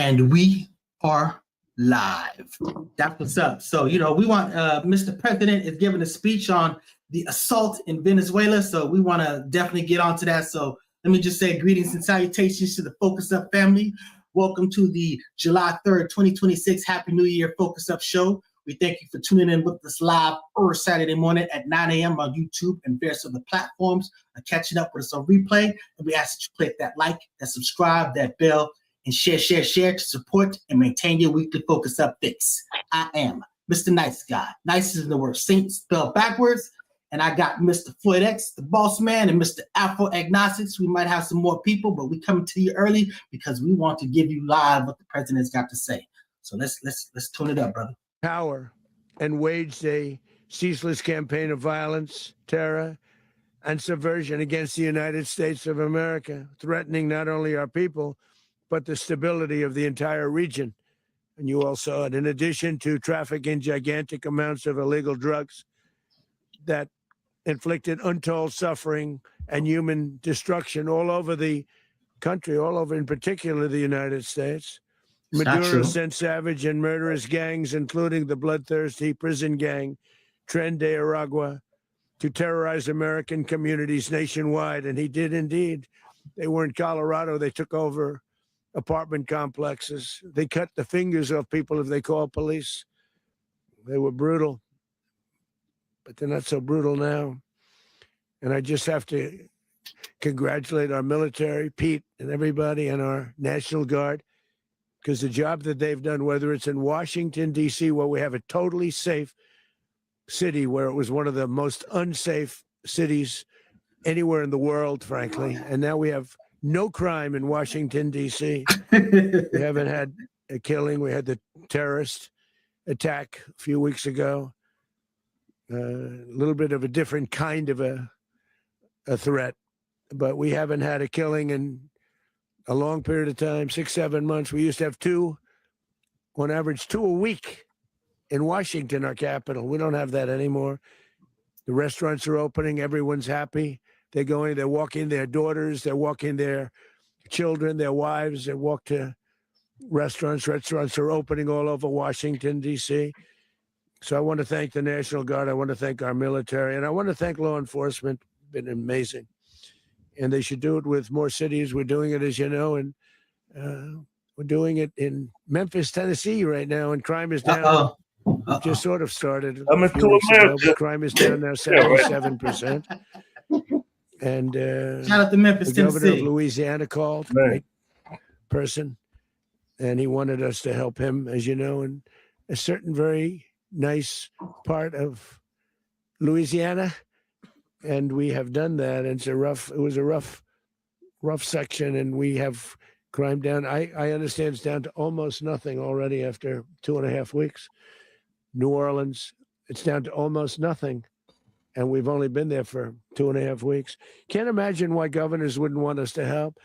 And we are live. That's what's up. So, we want Mr. President is giving a speech on the assault in Venezuela. So we want to definitely get onto that. So let me just say greetings and salutations to the Focus Up family. Welcome to the July 3rd, 2026 Happy New Year Focus Up show. We thank you for tuning in with us live every Saturday morning at 9 a.m. on YouTube and various other platforms. Catching up with us on replay. And we ask that you click that like, that subscribe, that bell, and share to support and maintain your weekly Focus Up fix. I am Mr. Nice Guy. Nice is in the word Saint spelled backwards. And I got Mr. Floyd X, the boss man, and Mr. Afro Agnostics. We might have some more people, but we coming to you early because we want to give you live what the president's got to say. So let's tune it up, brother. Power and waged a ceaseless campaign of violence, terror, and subversion against the United States of America, threatening not only our people, but the stability of the entire region. And you all saw it. In addition to trafficking gigantic amounts of illegal drugs that inflicted untold suffering and human destruction all over the country, all over, in particular, the United States. Maduro sent savage and murderous gangs, including the bloodthirsty prison gang, Tren de Aragua, to terrorize American communities nationwide. And he did indeed. They were in Colorado. They took over apartment complexes. They cut the fingers off people if they called police. They were brutal, but they're not so brutal now. And I just have to congratulate our military, Pete and everybody, and our National Guard, because the job that they've done, whether it's in Washington, D.C., where we have a totally safe city, where it was one of the most unsafe cities anywhere in the world, frankly, and now we have no crime in Washington, D.C. We haven't had a killing. We had the terrorist attack a few weeks ago. A little bit of a different kind of a threat, but we haven't had a killing in a long period of time, 6-7 months. We used to have two, on average, 2 a week in Washington, our capital. We don't have that anymore. The restaurants are opening. Everyone's happy. They're going, they're walking their daughters, they're walking their children, their wives, they walk to restaurants. Restaurants are opening all over Washington, D.C. So I want to thank the National Guard. I want to thank our military, and I want to thank law enforcement. Been amazing. And they should do it with more cities. We're doing it, as you know, and we're doing it in Memphis, Tennessee right now, and crime is down. Just sort of started a few weeks ago, but crime is down now 77%. And shout out to Memphis, the governor Tennessee. of Louisiana called, great person, and he wanted us to help him, as you know, in a certain very nice part of Louisiana, and we have done that. And it was a rough section, and we have crime down. I understand it's down to almost nothing already after 2.5 weeks. New Orleans, it's down to almost nothing. And we've only been there for 2.5 weeks. Can't imagine why governors wouldn't want us to help.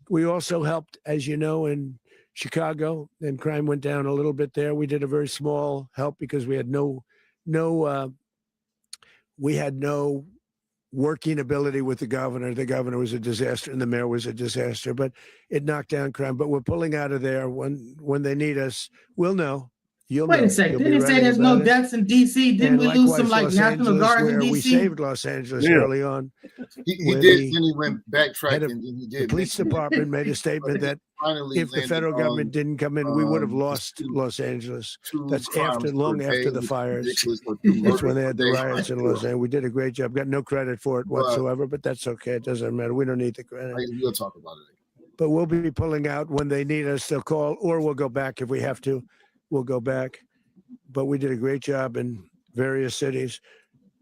We also helped, as you know, in Chicago, and crime went down a little bit there. We did a very small help because we had no working ability with the governor. The governor was a disaster, and the mayor was a disaster. But it knocked down crime. But we're pulling out of there when they need us. We'll know. Wait a second. Didn't he say there's no deaths in D.C.? Didn't we lose some National Guards in D.C.? We saved Los Angeles early on. He did, then he went backtracking. And he did. The police department made a statement that if the federal government didn't come in, we would have lost Los Angeles. That's long after the fires. That's when they had the riots in Los Angeles. We did a great job. Got no credit for it whatsoever, but that's okay. It doesn't matter. We don't need the credit. We'll talk about it. But we'll be pulling out when they need us. They'll call, or we'll go back if we have to. We'll go back. But we did a great job in various cities.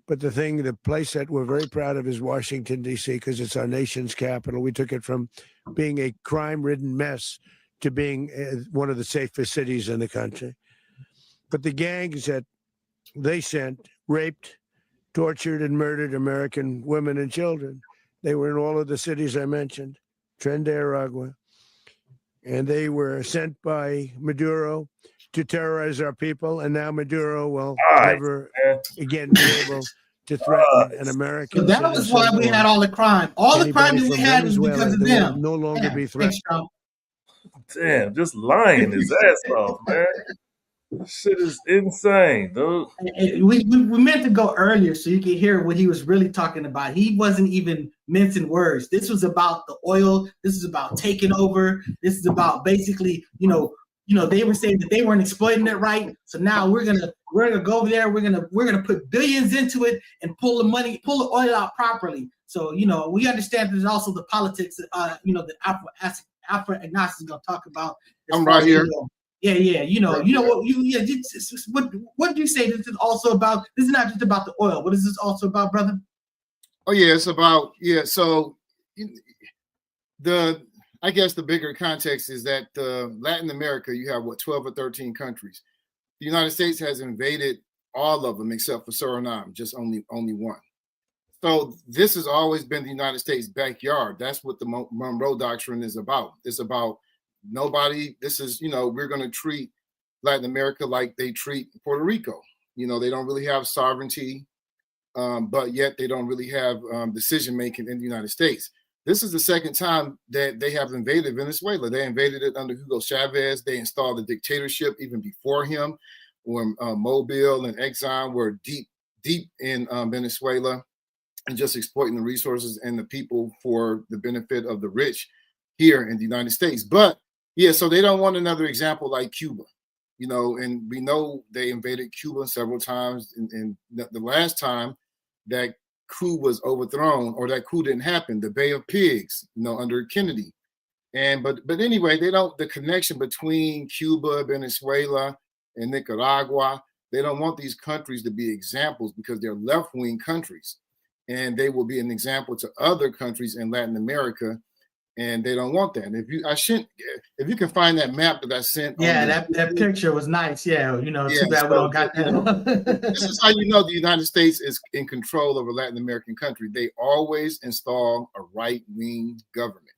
But the place that we're very proud of is Washington, D.C., because it's our nation's capital. We took it from being a crime-ridden mess to being one of the safest cities in the country. But the gangs that they sent raped, tortured, and murdered American women and children. They were in all of the cities I mentioned, Tren de Aragua. And they were sent by Maduro to terrorize our people, and now Maduro will never again be able to threaten an American. So that was why we had all the crime. All the crime that we had was because of them. No longer be threatened. Damn, just lying his ass off, man. Shit is insane, dude. We meant to go earlier so you could hear what he was really talking about. He wasn't even mincing words. This was about the oil. This is about taking over. This is about basically, they were saying that they weren't exploiting it right. So now we're gonna go over there. We're gonna put billions into it and pull the oil out properly. So we understand there's also the politics. That Afro agnostics is gonna talk about. I'm right here. Yeah. What do you say this is also about? This is not just about the oil. What is this also about, brother? Oh yeah, it's about So I guess the bigger context is that Latin America, you have 12 or 13 countries. The United States has invaded all of them except for Suriname, just only one. So this has always been the United States' backyard. That's what the Monroe Doctrine is about. It's about nobody. This is, we're going to treat Latin America like they treat Puerto Rico. They don't really have sovereignty, but yet they don't really have decision making in the United States. This is the second time that they have invaded Venezuela. They invaded it under Hugo Chavez. They installed a dictatorship even before him, when Mobile and Exxon were deep in Venezuela and just exploiting the resources and the people for the benefit of the rich here in the United States. But yeah, so they don't want another example like Cuba, and we know they invaded Cuba several times. And the last time that coup was overthrown, or that coup didn't happen, the Bay of Pigs, under Kennedy. But anyway, the connection between Cuba, Venezuela, and Nicaragua, they don't want these countries to be examples because they're left-wing countries, and they will be an example to other countries in Latin America, and they don't want that. And if you can find that map that I sent. Yeah, that picture was nice. Yeah, too bad we don't got that. This is how the United States is in control of a Latin American country. They always install a right-wing government,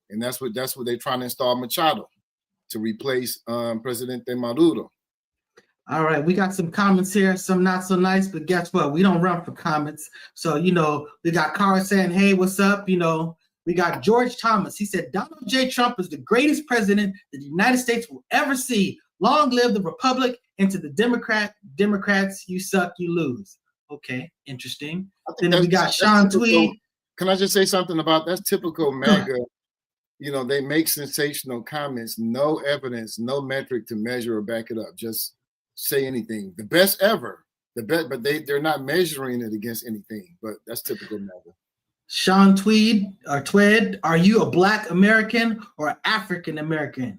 and that's what they're trying to install Machado to replace Presidente Maduro. All right, we got some comments here, some not so nice, but guess what? We don't run for comments. So, we got Cara saying, hey, what's up? We got George Thomas. He said, Donald J. Trump is the greatest president that the United States will ever see. Long live the Republic, and to the Democrats, you suck, you lose. Okay, interesting. Then we got Sean Tweed. Can I just say something about that's typical MAGA? They make sensational comments, no evidence, no metric to measure or back it up. Just say anything. The best ever. But they're not measuring it against anything. But that's typical MAGA. Sean Tweed, are you a Black American or African American?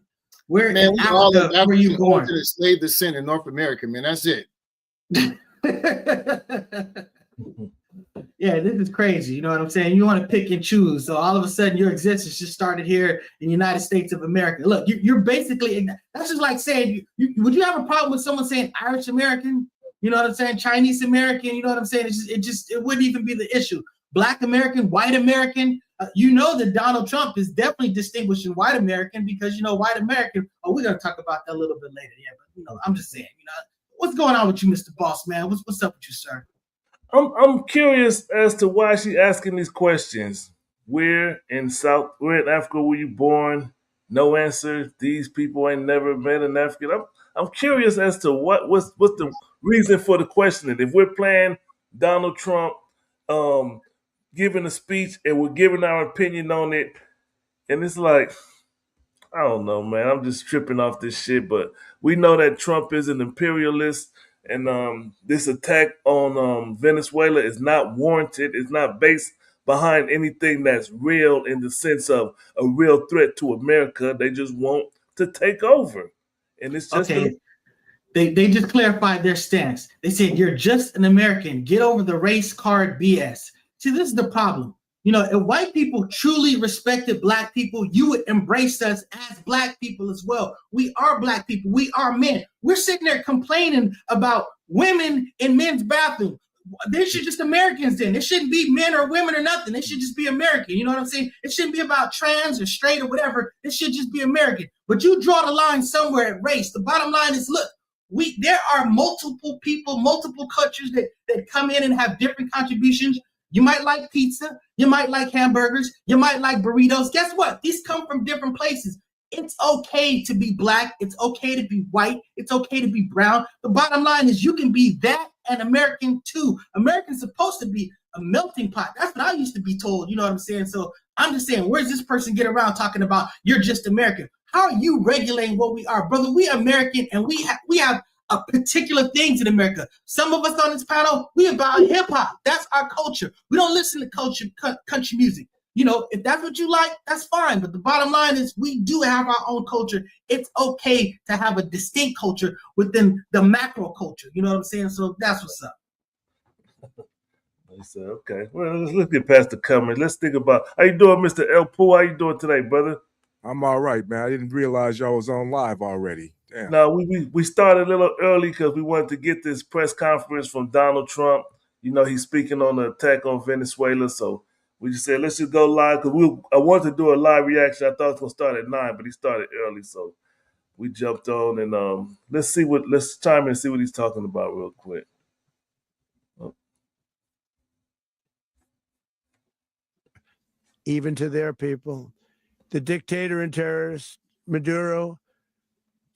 Where in Africa were you born? To slave descent in North America, man. That's it. Yeah, this is crazy. You know what I'm saying? You want to pick and choose. So all of a sudden your existence just started here in the United States of America. Look, you're basically, that's just like saying, would you have a problem with someone saying Irish American? You know what I'm saying? Chinese American, you know what I'm saying? It wouldn't even be the issue. Black American, white American, that Donald Trump is definitely distinguishing white American because, white American, we're going to talk about that a little bit later. Yeah, but, I'm just saying, what's going on with you, Mr. Boss Man? What's up with you, sir? I'm curious as to why she's asking these questions. Where in Africa were you born? No answer. These people ain't never been in Africa. I'm curious as to what's the reason for the questioning. If we're playing Donald Trump, giving a speech and we're giving our opinion on it, and it's like, I don't know, man. I'm just tripping off this shit, but we know that Trump is an imperialist, and this attack on Venezuela is not warranted. It's not based behind anything that's real in the sense of a real threat to America. They just want to take over, and it's just okay. They just clarified their stance. They said, you're just an American. Get over the race card BS. See, this is the problem. If white people truly respected Black people, you would embrace us as Black people as well. We are Black people. We are men. We're sitting there complaining about women in men's bathrooms. They should just Americans then. It shouldn't be men or women or nothing. It should just be American. You know what I'm saying? It shouldn't be about trans or straight or whatever. It should just be American. But you draw the line somewhere at race. The bottom line is, look, there are multiple people, multiple cultures that come in and have different contributions. You might like pizza. You might like hamburgers. You might like burritos. Guess what? These come from different places. It's okay to be black. It's okay to be white. It's okay to be brown. The bottom line is you can be that and American too. American's supposed to be a melting pot. That's what I used to be told. You know what I'm saying? So I'm just saying, where's this person get around talking about you're just American? How are you regulating what we are, brother? We American, and we have a particular things in America. Some of us on this panel, we about hip hop. That's our culture. We don't listen to country music. You know, if that's what you like, that's fine. But the bottom line is we do have our own culture. It's okay to have a distinct culture within the macro culture. You know what I'm saying? So that's what's up. I said, okay. Well, let's get past the comments. Let's think about how you doing, Mr. El Poo? How you doing today, brother? I'm all right, man. I didn't realize y'all was on live already. Damn. No, we started a little early because we wanted to get this press conference from Donald Trump. You know, he's speaking on the attack on Venezuela, so we just said, let's just go live because I wanted to do a live reaction. I thought it was going to start at 9, but he started early, so we jumped on and let's chime in and see what he's talking about real quick. Even to their people. The dictator and terrorist, Maduro,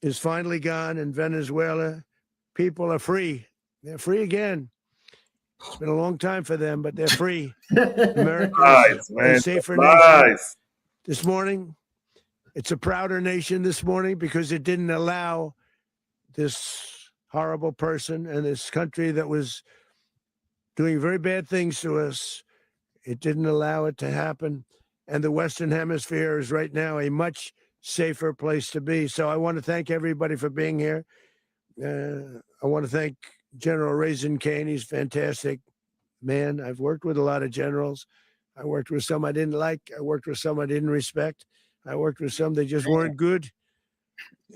is finally gone in Venezuela. People are free. They're free again. It's been a long time for them, but they're free. America is a safer nation. This morning, it's a prouder nation this morning because it didn't allow this horrible person and this country that was doing very bad things to us. It didn't allow it to happen. And the Western Hemisphere is right now a much safer place to be. So I want to thank everybody for being here. I want to thank General Raisin Kane. He's a fantastic man. I've worked with a lot of generals. I worked with some I didn't like. I worked with some I didn't respect. I worked with some that just weren't good.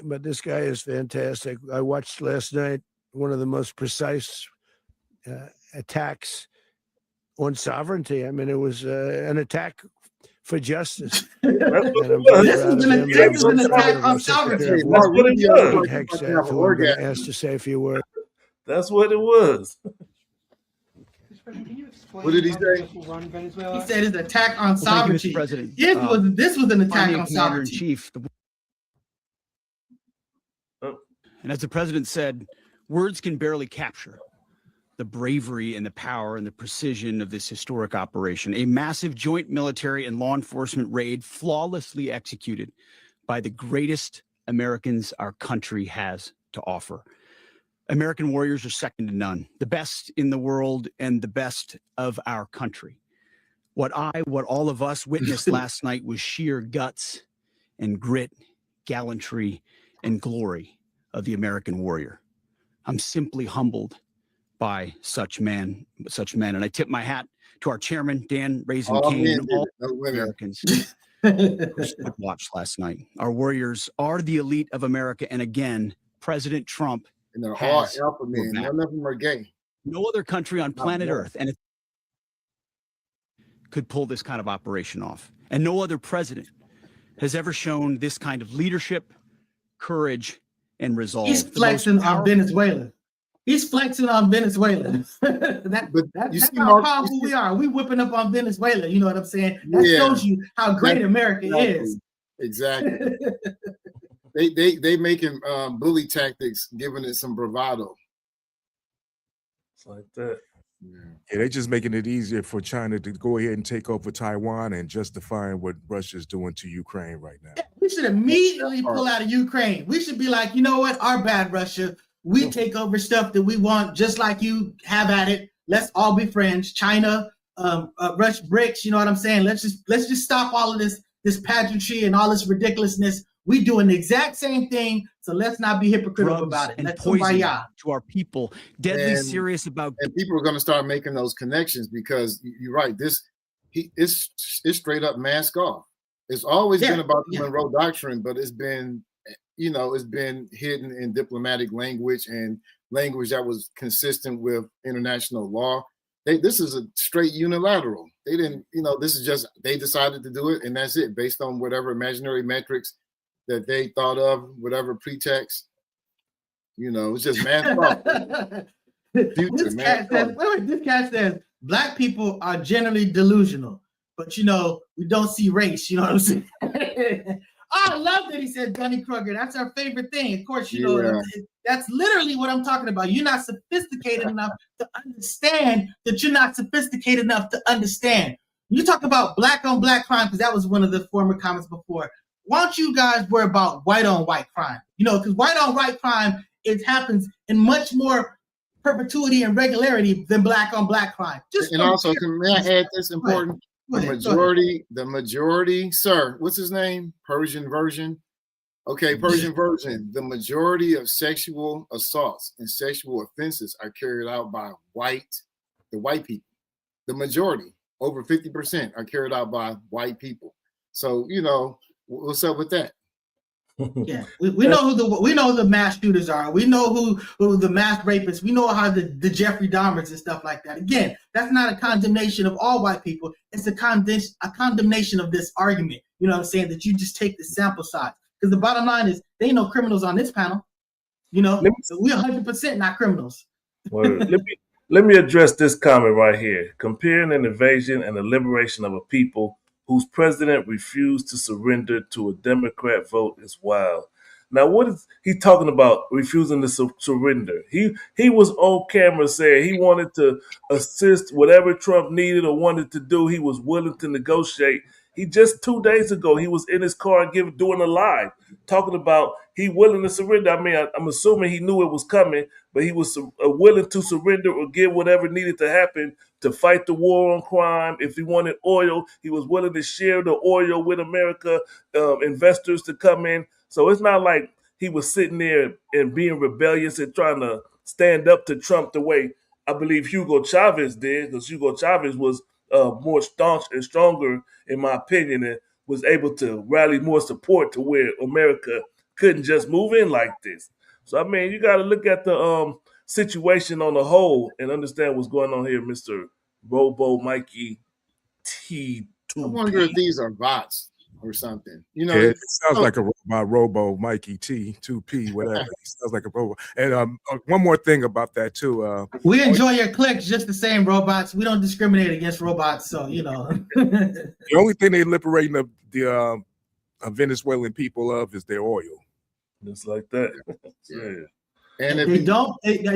But this guy is fantastic. I watched last night one of the most precise attacks on sovereignty. I mean, it was an attack for justice. This is an attack on sovereignty. That's what it was. I'm going to ask to say a few words. That's what it was. What did he say? He said it's an attack on sovereignty. President. This was an attack on sovereignty. Chief. And as the president said, words can barely capture the bravery and the power and the precision of this historic operation, a massive joint military and law enforcement raid flawlessly executed by the greatest Americans our country has to offer. American warriors are second to none, the best in the world and the best of our country. What all of us witnessed last night was sheer guts and grit, gallantry, and glory of the American warrior. I'm simply humbled by such men. And I tip my hat to our chairman, Dan Raisin Kane, and all Americans who stood watch last night. Our warriors are the elite of America. And again, President Trump and they're all alpha men. None of them are gay. No other country on planet Earth and it could pull this kind of operation off. And no other president has ever shown this kind of leadership, courage, and resolve. He's flexing on Venezuela. He's flexing on Venezuela. That's how powerful we are. We whipping up on Venezuela. You know what I'm saying? That shows you how great America is. Exactly. they making bully tactics, giving it some bravado. It's like that. Yeah, they're just making it easier for China to go ahead and take over Taiwan and justifying what Russia's doing to Ukraine right now. Yeah, we should immediately pull out of Ukraine. We should be like, you know what? Our bad, Russia. We take over stuff that we want, just like you. Have at it. Let's all be friends. China, Russia, BRICS. You know what I'm saying? Let's just stop all of this pageantry and all this ridiculousness. We doing the exact same thing, so let's not be hypocritical about it. And let's poison to our people. Deadly serious about. And people are going to start making those connections because you're right. It's straight up mask off. It's always been about the Monroe Doctrine, but it's been. It's been hidden in diplomatic language and language that was consistent with international law. This is a straight unilateral. They didn't, this is just, they decided to do it and that's it based on whatever imaginary metrics that they thought of, whatever pretext, it's just math off. This cat says, Black people are generally delusional, but we don't see race. You know what I'm saying? Oh, love that he said Dunning Kruger. That's our favorite thing. Of course, you know, Yeah. that's literally what I'm talking about. You're not sophisticated enough to understand that you're not sophisticated enough to understand. You talk about black on black crime, because that was one of the former comments before. Why don't you guys worry about white on white crime? You know, because white on white crime, it happens in much more perpetuity and regularity than black on black crime. Just and also, may I add this important? The majority, sir, what's his name? Persian version. Okay, Persian version. The majority of sexual assaults and sexual offenses are carried out by the white people. The majority, over 50%, are carried out by white people. So, you know, what's up with that? Yeah, we know who the mass shooters are. We know who the mass rapists. We know how the Jeffrey Dahmers and stuff like that. Again, that's not a condemnation of all white people. It's a condemnation of this argument. You know what I'm saying? That you just take the sample size. Because the bottom line is, there ain't no criminals on this panel. You know, we're 100% not criminals. Let me address this comment right here. Comparing an invasion and the liberation of a people whose president refused to surrender to a Democrat vote is wild. Now, what is he talking about refusing to surrender? He was on camera saying he wanted to assist whatever Trump needed or wanted to do. He was willing to negotiate. He just 2 days ago, he was in his car doing a live, talking about he willing to surrender. I mean, I'm assuming he knew it was coming, but he was willing to surrender or give whatever needed to happen to fight the war on crime. If he wanted oil, he was willing to share the oil with America, investors to come in. So it's not like he was sitting there and being rebellious and trying to stand up to Trump the way I believe Hugo Chavez did, because Hugo Chavez was more staunch and stronger, in my opinion, and was able to rally more support to where America couldn't just move in like this. So, I mean, you got to look at the situation on the whole and understand what's going on here, Mr. Robo Mikey T2P. I wonder if these are bots or something. You know, it sounds like a robot, Robo Mikey T2P, whatever. It sounds like a robot. And one more thing about that too. We enjoy your clicks just the same, robots. We don't discriminate against robots, so you know. The only thing they're liberating the Venezuelan people of is their oil. Just like that. Yeah. And if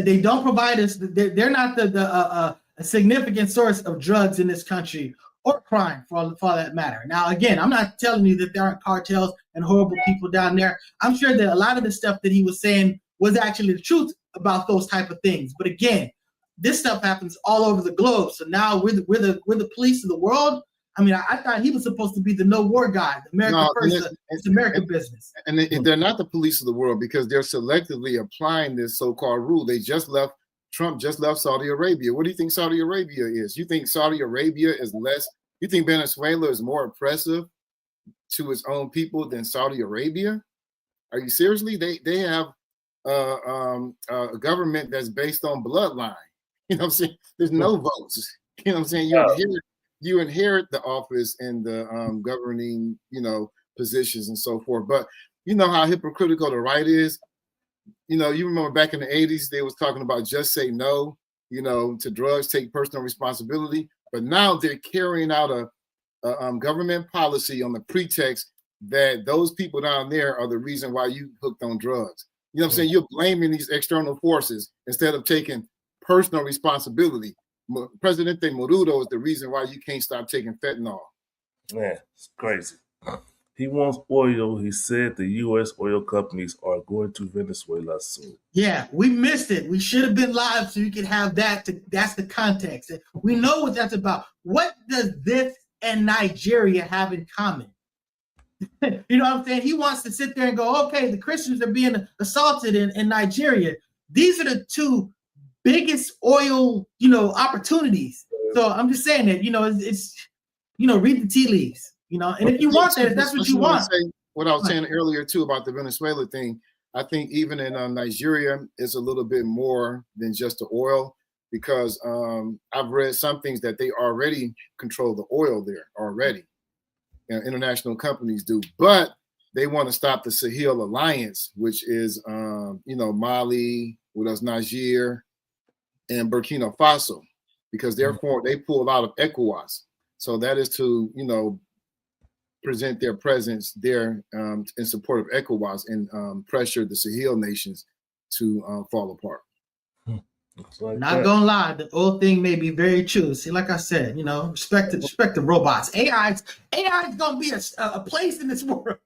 they don't provide us, they're not a significant source of drugs in this country or crime for that matter. Now, again, I'm not telling you that there aren't cartels and horrible people down there. I'm sure that a lot of the stuff that he was saying was actually the truth about those type of things. But again, this stuff happens all over the globe. So now we're the police of the world. I mean, I thought he was supposed to be the no war guy, the American first, it's American business. And they're not the police of the world because they're selectively applying this so-called rule. Trump just left Saudi Arabia. What do you think Saudi Arabia is? You think Saudi Arabia is less? You think Venezuela is more oppressive to its own people than Saudi Arabia? Are you seriously? They have a government that's based on bloodline. You know what I'm saying? There's no votes. You know what I'm saying? You inherit the office and the governing, you know, positions and so forth. But you know how hypocritical the right is. You know, you remember back in the 80s, they was talking about just say no, you know, to drugs, take personal responsibility. But now they're carrying out a government policy on the pretext that those people down there are the reason why you hooked on drugs. You know what I'm saying? You're blaming these external forces instead of taking personal responsibility. Presidente Maduro is the reason why you can't stop taking fentanyl. Man, it's crazy. He wants oil. He said the U.S. oil companies are going to Venezuela soon. Yeah, we missed it. We should have been live so you could have that. That's the context. We know what that's about. What does this and Nigeria have in common? You know what I'm saying? He wants to sit there and go, okay, the Christians are being assaulted in Nigeria. These are the two biggest oil, you know, opportunities. So I'm just saying that, you know, it's you know, read the tea leaves. You know, and if you want that, if that's what you want. What I was saying earlier too about the Venezuela thing, I think even in Nigeria, it's a little bit more than just the oil because I've read some things that they already control the oil there already. You know, international companies do, but they want to stop the Sahel Alliance, which is you know, Mali, what else, Niger, and Burkina Faso, because therefore they pulled out of ECOWAS. So that is to, you know, present their presence there in support of ECOWAS and pressure the Sahel nations to fall apart. Like Not that. gonna lie, the old thing may be very true. See, like I said, respect the robots. AI is gonna be a place in this world.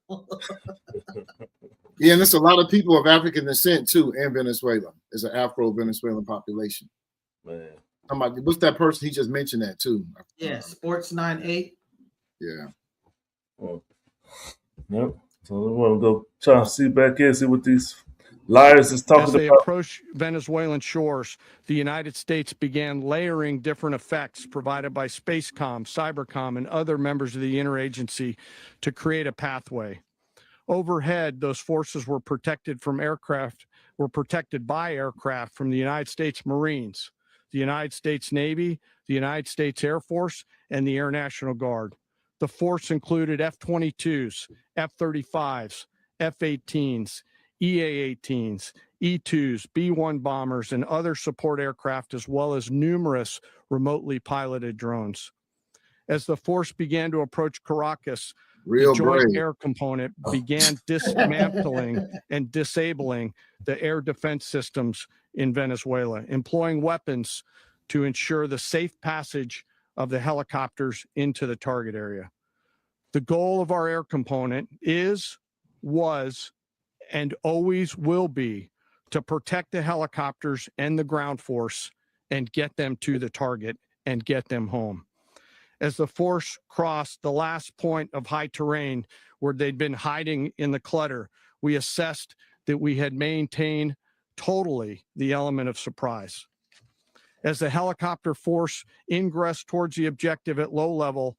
Yeah, and there's a lot of people of African descent too in Venezuela. There's an Afro-Venezuelan population. Man. Somebody, what's that person? He just mentioned that too. Yeah, Sports 98. Yeah. Well, yep. So we want to go try to see back in, see what these liars is talking As they about. approached Venezuelan shores, the United States began layering different effects provided by Spacecom, Cybercom, and other members of the interagency to create a pathway. Overhead, those forces were protected by aircraft from the United States Marines, the United States Navy, the United States Air Force, and the Air National Guard. The force included F-22s, F-35s, F-18s, EA-18s, E-2s, B-1 bombers, and other support aircraft, as well as numerous remotely piloted drones. As the force began to approach Caracas, Real the Joint brave. Air Component began dismantling and disabling the air defense systems in Venezuela, employing weapons to ensure the safe passage of the helicopters into the target area. The goal of our air component was, and always will be to protect the helicopters and the ground force and get them to the target and get them home. As the force crossed the last point of high terrain where they'd been hiding in the clutter, we assessed that we had maintained totally the element of surprise. As the helicopter force ingressed towards the objective at low level,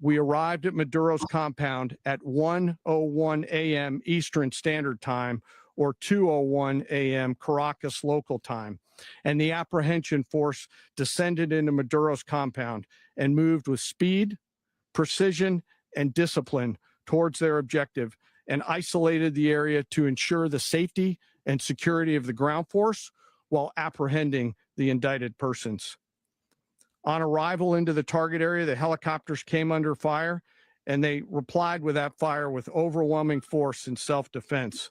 we arrived at Maduro's compound at 1:01 a.m. Eastern Standard Time, or 2:01 a.m. Caracas local time, and the apprehension force descended into Maduro's compound and moved with speed, precision, and discipline towards their objective, and isolated the area to ensure the safety and security of the ground force while apprehending the indicted persons. On arrival into the target area, the helicopters came under fire, and they replied with that fire with overwhelming force in self-defense.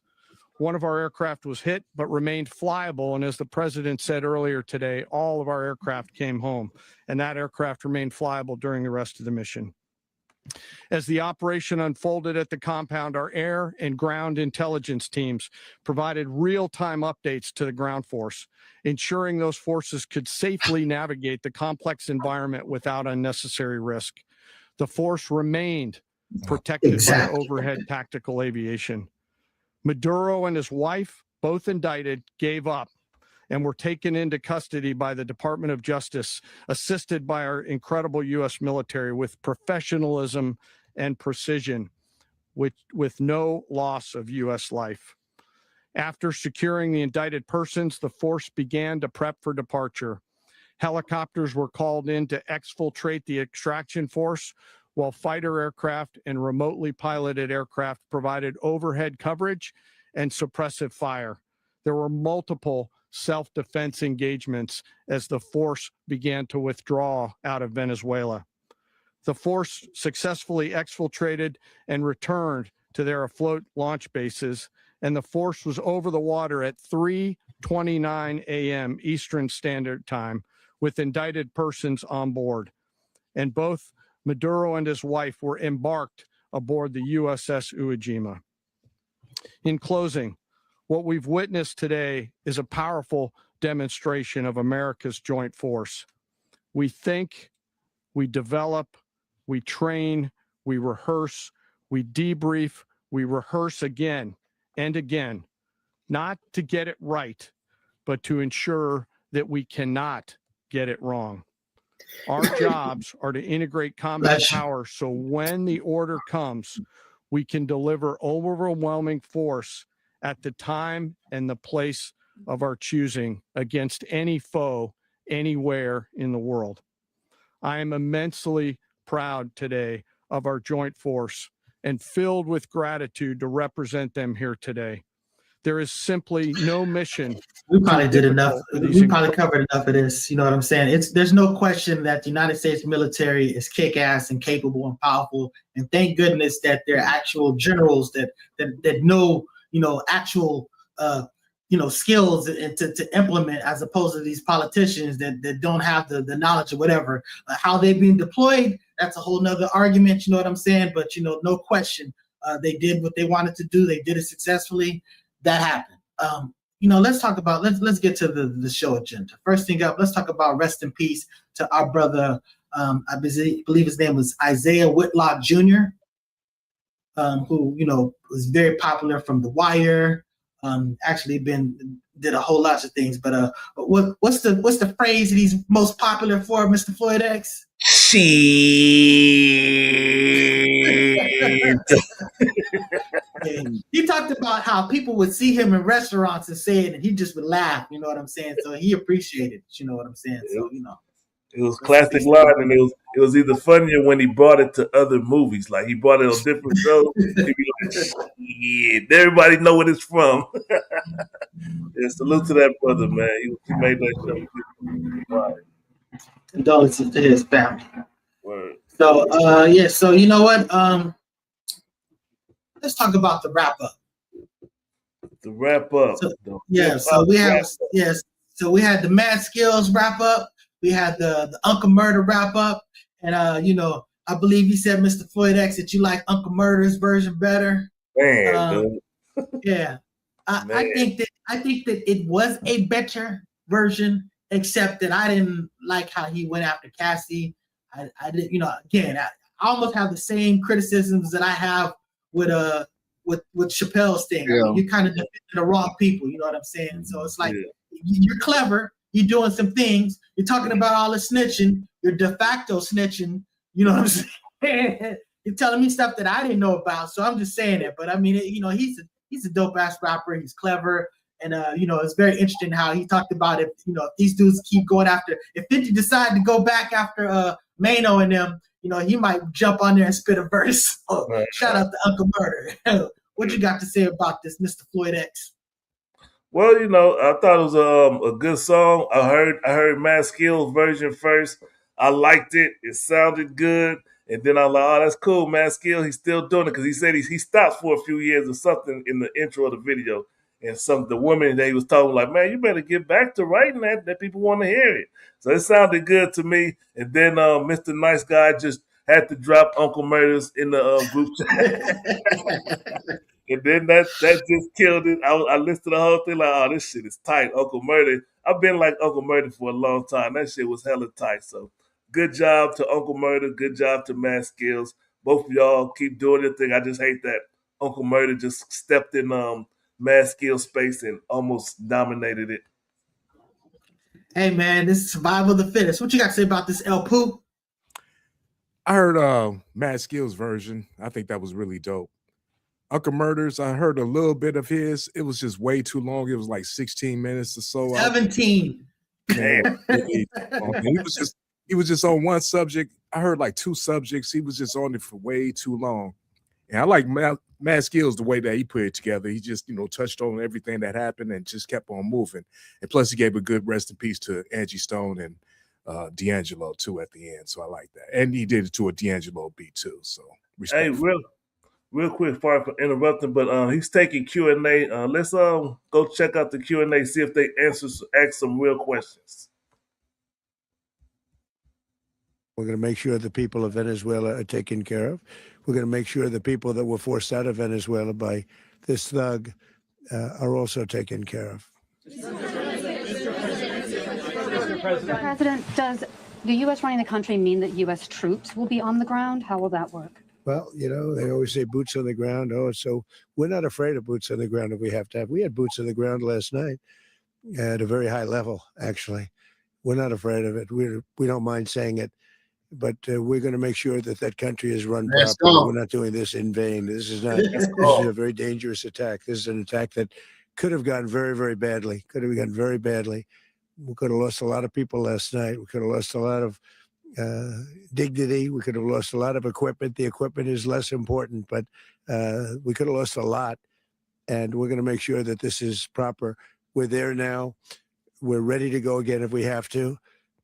One of our aircraft was hit, but remained flyable, and as the president said earlier today, all of our aircraft came home, and that aircraft remained flyable during the rest of the mission. As the operation unfolded at the compound, our air and ground intelligence teams provided real-time updates to the ground force, ensuring those forces could safely navigate the complex environment without unnecessary risk. The force remained protected by overhead tactical aviation. Maduro and his wife, both indicted, gave up and were taken into custody by the Department of Justice, assisted by our incredible U.S. military with professionalism and precision, with no loss of U.S. life. After securing the indicted persons, the force began to prep for departure. Helicopters were called in to exfiltrate the extraction force, while fighter aircraft and remotely piloted aircraft provided overhead coverage and suppressive fire. There were multiple self-defense engagements as the force began to withdraw out of Venezuela. The force successfully exfiltrated and returned to their afloat launch bases, and the force was over the water at 3:29 a.m. Eastern Standard Time with indicted persons on board. And both Maduro and his wife were embarked aboard the USS Iwo Jima. In closing, what we've witnessed today is a powerful demonstration of America's joint force. We think, we develop, we train, we rehearse, we debrief, we rehearse again and again, not to get it right, but to ensure that we cannot get it wrong. Our jobs are to integrate combat power so when the order comes, we can deliver overwhelming force at the time and the place of our choosing against any foe anywhere in the world. I am immensely proud today of our joint force and filled with gratitude to represent them here today. There is simply no mission. We probably did enough. We probably incredible- covered enough of this. You know what I'm saying? There's no question that the United States military is kick-ass and capable and powerful. And thank goodness that there are actual generals that know, actual skills and to implement, as opposed to these politicians that don't have the knowledge or whatever. How they've been deployed, that's a whole nother argument. You know what I'm saying? But no question, they did what they wanted to do. They did it successfully. That happened. Let's talk about let's get to the show agenda. First thing up, let's talk about rest in peace to our brother. I believe his name was Isaiah Whitlock Jr., who was very popular from The Wire. Actually did a whole lot of things. But what's the phrase that he's most popular for, Mr. Floyd X? Shit. He talked about how people would see him in restaurants and say it, and he just would laugh. You know what I'm saying? So he appreciated it. You know what I'm saying? So it was classic line, and it was either funnier when he brought it to other movies, like he brought it on different shows. He'd be like, "Yeah, everybody know what it's from." Yeah, salute to that brother, man. He made that show. Condolences to his family. Word. So so you know what? Let's talk about the wrap up. To wrap up. So we had the Mad Skills wrap up, we had the Uncle Murder wrap up, and I believe you said, Mr. Floyd X, that you like Uncle Murder's version better. Man, yeah. I think that it was a better version, except that I didn't like how he went after Cassie. I did, again, I almost have the same criticisms that I have with Chappelle's thing. Yeah. I mean, you kind of defended the wrong people, you know what I'm saying? So it's like, you're clever, you're doing some things, you're talking about all the snitching, you're de facto snitching, you know what I'm saying? You're telling me stuff that I didn't know about, so I'm just saying it. But I mean, he's a dope ass rapper, he's clever, and it's very interesting how he talked about if these dudes keep going after, if 50 decide to go back after Mano and them, he might jump on there and spit a verse. So, shout out to Uncle Murder. What you got to say about this, Mr. Floyd X? well, I thought it was a good song. I heard Mad Skills version first. I liked it. It sounded good. And then I was like, oh, that's cool, Mad Skills. He's still doing it because he said he stopped for a few years or something in the intro of the video. And the woman that he was talking like, man, you better get back to writing that people want to hear it. So it sounded good to me. And then Mr. Nice Guy just had to drop Uncle Murders in the group chat. And then that just killed it. I listened to the whole thing like, oh, this shit is tight. Uncle Murder. I've been like Uncle Murder for a long time. That shit was hella tight. So good job to Uncle Murder. Good job to Mad Skills. Both of y'all keep doing your thing. I just hate that Uncle Murder just stepped in Mad Skills space and almost dominated it. Hey man, this is survival of the fittest. What you got to say about this, El Poo? I heard Mad Skills version. I think that was really dope. Uncle Murders, I heard a little bit of his. It was just way too long. It was like 16 minutes or so. 17. Man, he was just on one subject. I heard like two subjects. He was just on it for way too long. And I like Mad Skills the way that he put it together. He just, touched on everything that happened and just kept on moving. And plus he gave a good rest in peace to Angie Stone and D'Angelo too at the end. So I like that. And he did it to a D'Angelo beat too. So hey, real quick, sorry for interrupting, but he's taking Q&A. Let's go check out the Q&A, see if they ask some real questions. We're going to make sure the people of Venezuela are taken care of. We're going to make sure the people that were forced out of Venezuela by this thug are also taken care of. Mr. President, does the U.S. running the country mean that U.S. troops will be on the ground? How will that work? Well, they always say boots on the ground. Oh, so we're not afraid of boots on the ground if we have to have. We had boots on the ground last night at a very high level, actually. We're not afraid of it. We don't mind saying it. But we're going to make sure that country is run properly. We're not doing this in vain. This is not. This is a very dangerous attack. This is an attack that could have gone very, very badly. Could have gone very badly. We could have lost a lot of people last night. We could have lost a lot of dignity. We could have lost a lot of equipment. The equipment is less important, but we could have lost a lot. and we're going to make sure that this is proper. We're there now. We're ready to go again if we have to.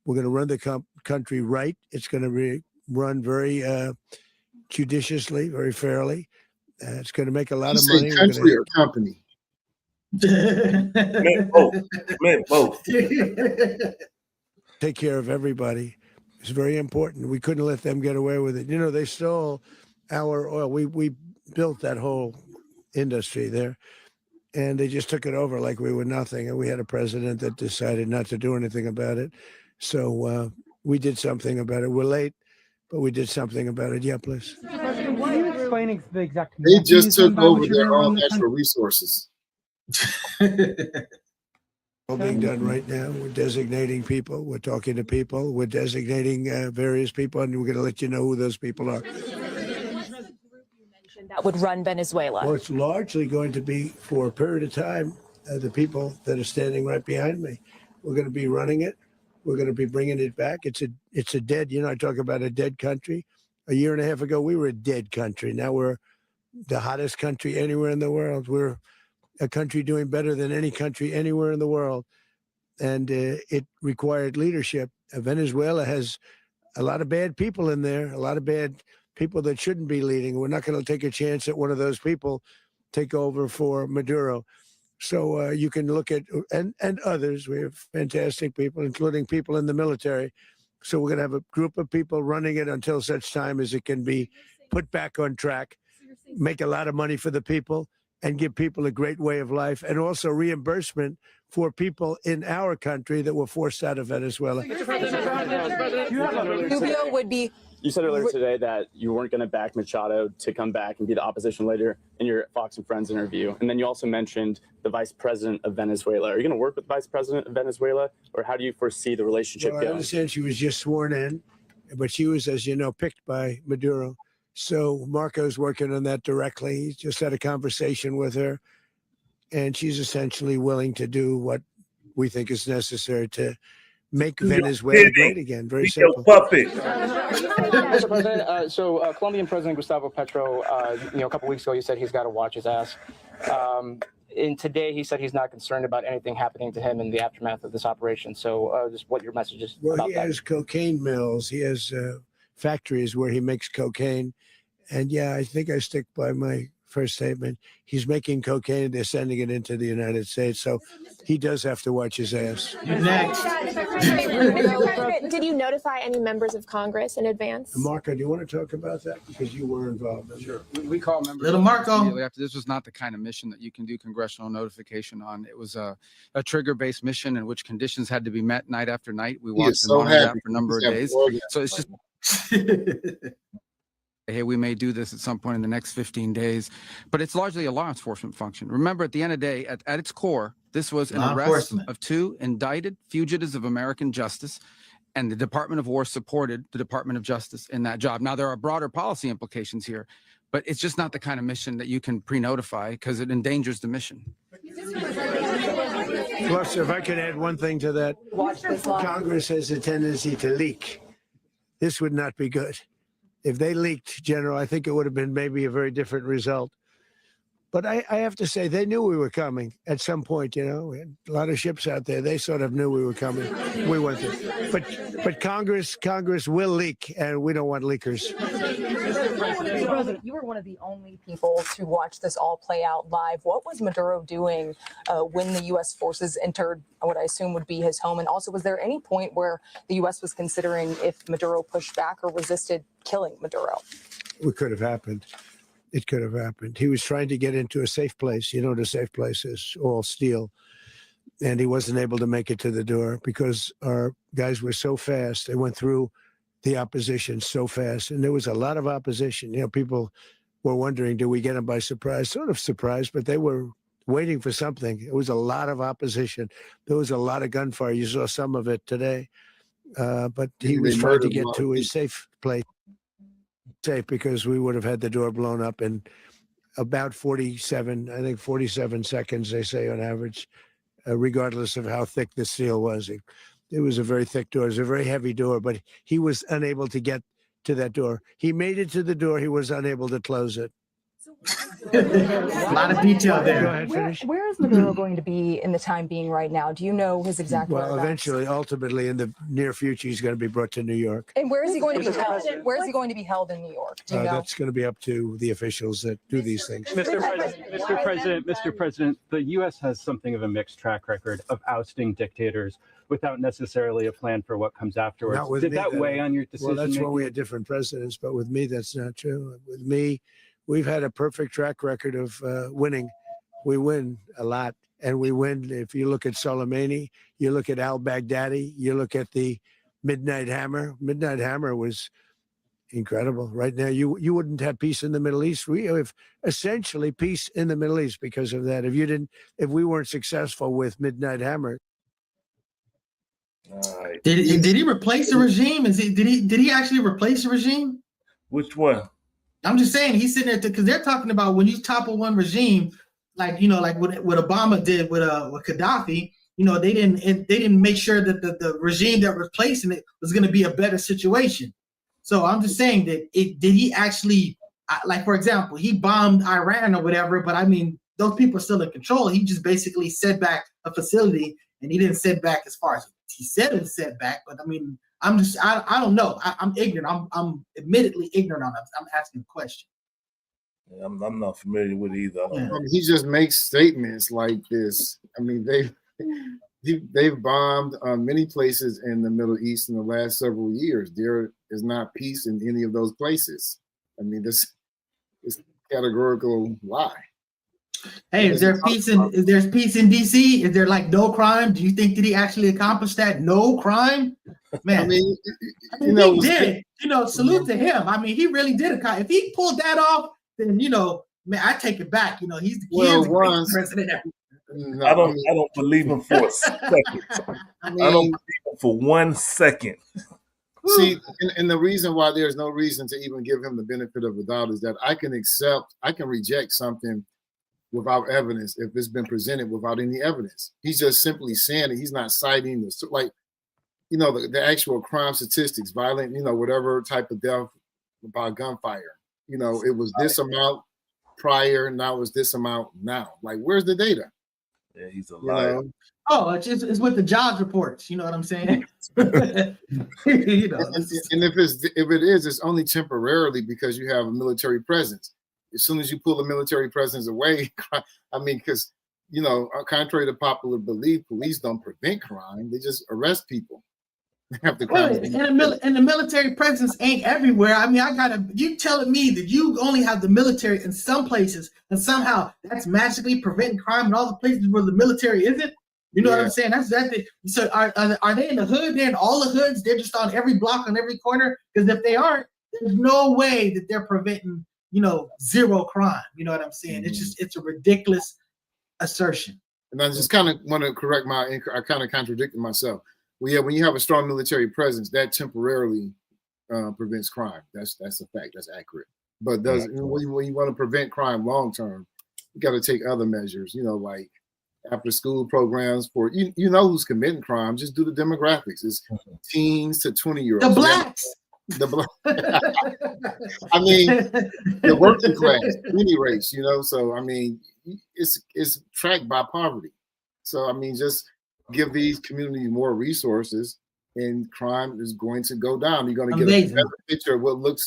We're going to run the country right. It's going to be run very judiciously, very fairly. It's going to make a lot of money. Country or company? Meant both. Meant both. Take care of everybody. It's very important. We couldn't let them get away with it. You know, they stole our oil. We built that whole industry there, and they just took it over like we were nothing. And we had a president that decided not to do anything about it. So we did something about it. We're late, but we did something about it. Yeah, please. Why are you explaining the exact? They just took over their own natural resources. All being done right now. We're designating people. We're talking to people. We're designating various people, and we're going to let you know who those people are. That would run Venezuela. Well, it's largely going to be for a period of time. The people that are standing right behind me, we're going to be running it. We're going to be bringing it back. It's a dead. You know, I talk about a dead country. A year and a half ago, we were a dead country. Now we're the hottest country anywhere in the world. We're a country doing better than any country anywhere in the world. And it required leadership. Venezuela has a lot of bad people in there, a lot of bad people that shouldn't be leading. We're not going to take a chance that one of those people take over for Maduro. So you can look at, and others, we have fantastic people, including people in the military. So we're going to have a group of people running it until such time as it can be put back on track, make a lot of money for the people, and give people a great way of life, and also reimbursement for people in our country that were forced out of Venezuela. Rubio would be. You said earlier today that you weren't going to back Machado to come back and be the opposition leader in your Fox and Friends interview. And then you also mentioned the vice president of Venezuela. Are you going to work with the vice president of Venezuela, or how do you foresee the relationship going? I understand she was just sworn in, but she was, as you know, picked by Maduro. So Marco's working on that directly. He just had a conversation with her, and she's essentially willing to do what we think is necessary to make Venezuela great again. Very simple. Mr. President, Colombian President Gustavo Petro, a couple weeks ago, you said he's got to watch his ass. And today, he said he's not concerned about anything happening to him in the aftermath of this operation. So, just what your message is about that. He has cocaine mills. He has factories where he makes cocaine. And yeah, I think I stick by my first statement. He's making cocaine. They're sending it into the United States. So he does have to watch his ass. You're next. Did you notify any members of Congress in advance? Marco, do you want to talk about that? Because you were involved. Sure. We call members. Little Marco. After this was not the kind of mission that you can do congressional notification on. It was a trigger-based mission in which conditions had to be met night after night. We watched and monitored that for a number of days. So it's just... Hey, we may do this at some point in the next 15 days, but it's largely a law enforcement function. Remember, at the end of the day, at its core, this was an arrest of 2 indicted fugitives of American justice, and the Department of War supported the Department of Justice in that job. Now, there are broader policy implications here, but it's just not the kind of mission that you can pre-notify because it endangers the mission. Plus, if I could add one thing to that, Congress has a tendency to leak. This would not be good. If they leaked, General, I think it would have been maybe a very different result. But I have to say, they knew we were coming at some point, you know. We had a lot of ships out there. They sort of knew we were coming. We went there. But Congress will leak, and we don't want leakers. President, you were one of the only people to watch this all play out live. What was Maduro doing when the U.S. forces entered what I assume would be his home? And also, was there any point where the U.S. was considering if Maduro pushed back or resisted killing Maduro? It could have happened. It could have happened. He was trying to get into a safe place. You know what a safe place is, all steel. And he wasn't able to make it to the door because our guys were so fast. They went through the opposition so fast. And there was a lot of opposition. You know, people were wondering, do we get them by surprise? Sort of surprised, but they were waiting for something. It was a lot of opposition. There was a lot of gunfire. You saw some of it today. But he was trying to get to a safe place. Safe because we would have had the door blown up in about 47 seconds, they say on average, regardless of how thick the steel was. It was a very thick door. It was a very heavy door, but he was unable to get to that door. He made it to the door. He was unable to close it. So A lot of detail there. Go ahead, finish. Where is Maduro going to be in the time being right now? Do you know his exact Well, whereabouts? eventually, ultimately, in the near future, he's going to be brought to New York. And where is he going to be held? Where is he going to be held in New York? Do you know? That's going to be up to the officials that do these things. Mr. President, the U.S. has something of a mixed track record of ousting dictators without necessarily a plan for what comes afterwards. Not with Did me, that weigh on your decision? Well, that's why we had different presidents, but with me, that's not true. With me, we've had a perfect track record of winning. We win a lot, and we win. If you look at Soleimani, you look at al-Baghdadi, you look at the Midnight Hammer. Midnight Hammer was incredible. Right now, you wouldn't have peace in the Middle East. We have essentially peace in the Middle East because of that. If we weren't successful with Midnight Hammer. Did he replace the regime? Did he actually replace the regime? Which one? I'm just saying he's sitting there because they're talking about when you topple one regime, like what Obama did with Gaddafi. They didn't make sure that the regime that was replacing it was going to be a better situation. So I'm just saying that did he actually, like, for example, he bombed Iran or whatever, but I mean, those people are still in control. He just basically set back a facility, and he didn't set back as far as he said it was set back. But I mean, I don't know. I'm ignorant. I'm admittedly ignorant on it. I'm asking a question. Yeah, I'm not familiar with it either. He just makes statements like this. I mean, they've bombed many places in the Middle East in the last several years. There is not peace in any of those places. I mean, this is a categorical lie. Hey, is there peace in DC? Is there like no crime? Do you think that he actually accomplished that? No crime? Man, he did. Salute to him. I mean, he really did If he pulled that off, then man, I take it back. He's the great president ever. No, I don't believe him for a second. I don't believe him for 1 second. See, and the reason why there's no reason to even give him the benefit of the doubt is that I can reject something without evidence if it's been presented without any evidence. He's just simply saying it. He's not citing the actual crime statistics, violent, whatever type of death by gunfire. It was this amount prior, now it's this amount now. Like, where's the data? Yeah, he's a liar. Oh, it's with the jobs reports. You know what I'm saying? And if it is, it's only temporarily because you have a military presence. As soon as you pull the military presence away, I mean, because contrary to popular belief, police don't prevent crime; they just arrest people. And the military presence ain't everywhere. I mean, you telling me that you only have the military in some places, and somehow that's magically preventing crime in all the places where the military isn't? You know what I'm saying? So are they in the hood? They're in all the hoods. They're just on every block, on every corner. Because if they aren't, there's no way that they're preventing, zero crime. You know what I'm saying? Mm-hmm. It's a ridiculous assertion. And I just kind of want to correct I kind of contradicted myself. Well, yeah, when you have a strong military presence, that temporarily prevents crime. That's a fact. That's accurate. But when you want to prevent crime long term, you got to take other measures. Like after school programs for who's committing crime. Just do the demographics. It's teens to 20-year-olds. The blacks. I mean, the working class, any race. So I mean, it's tracked by poverty. So I mean, just give these communities more resources and crime is going to go down. You're going to get a better picture of what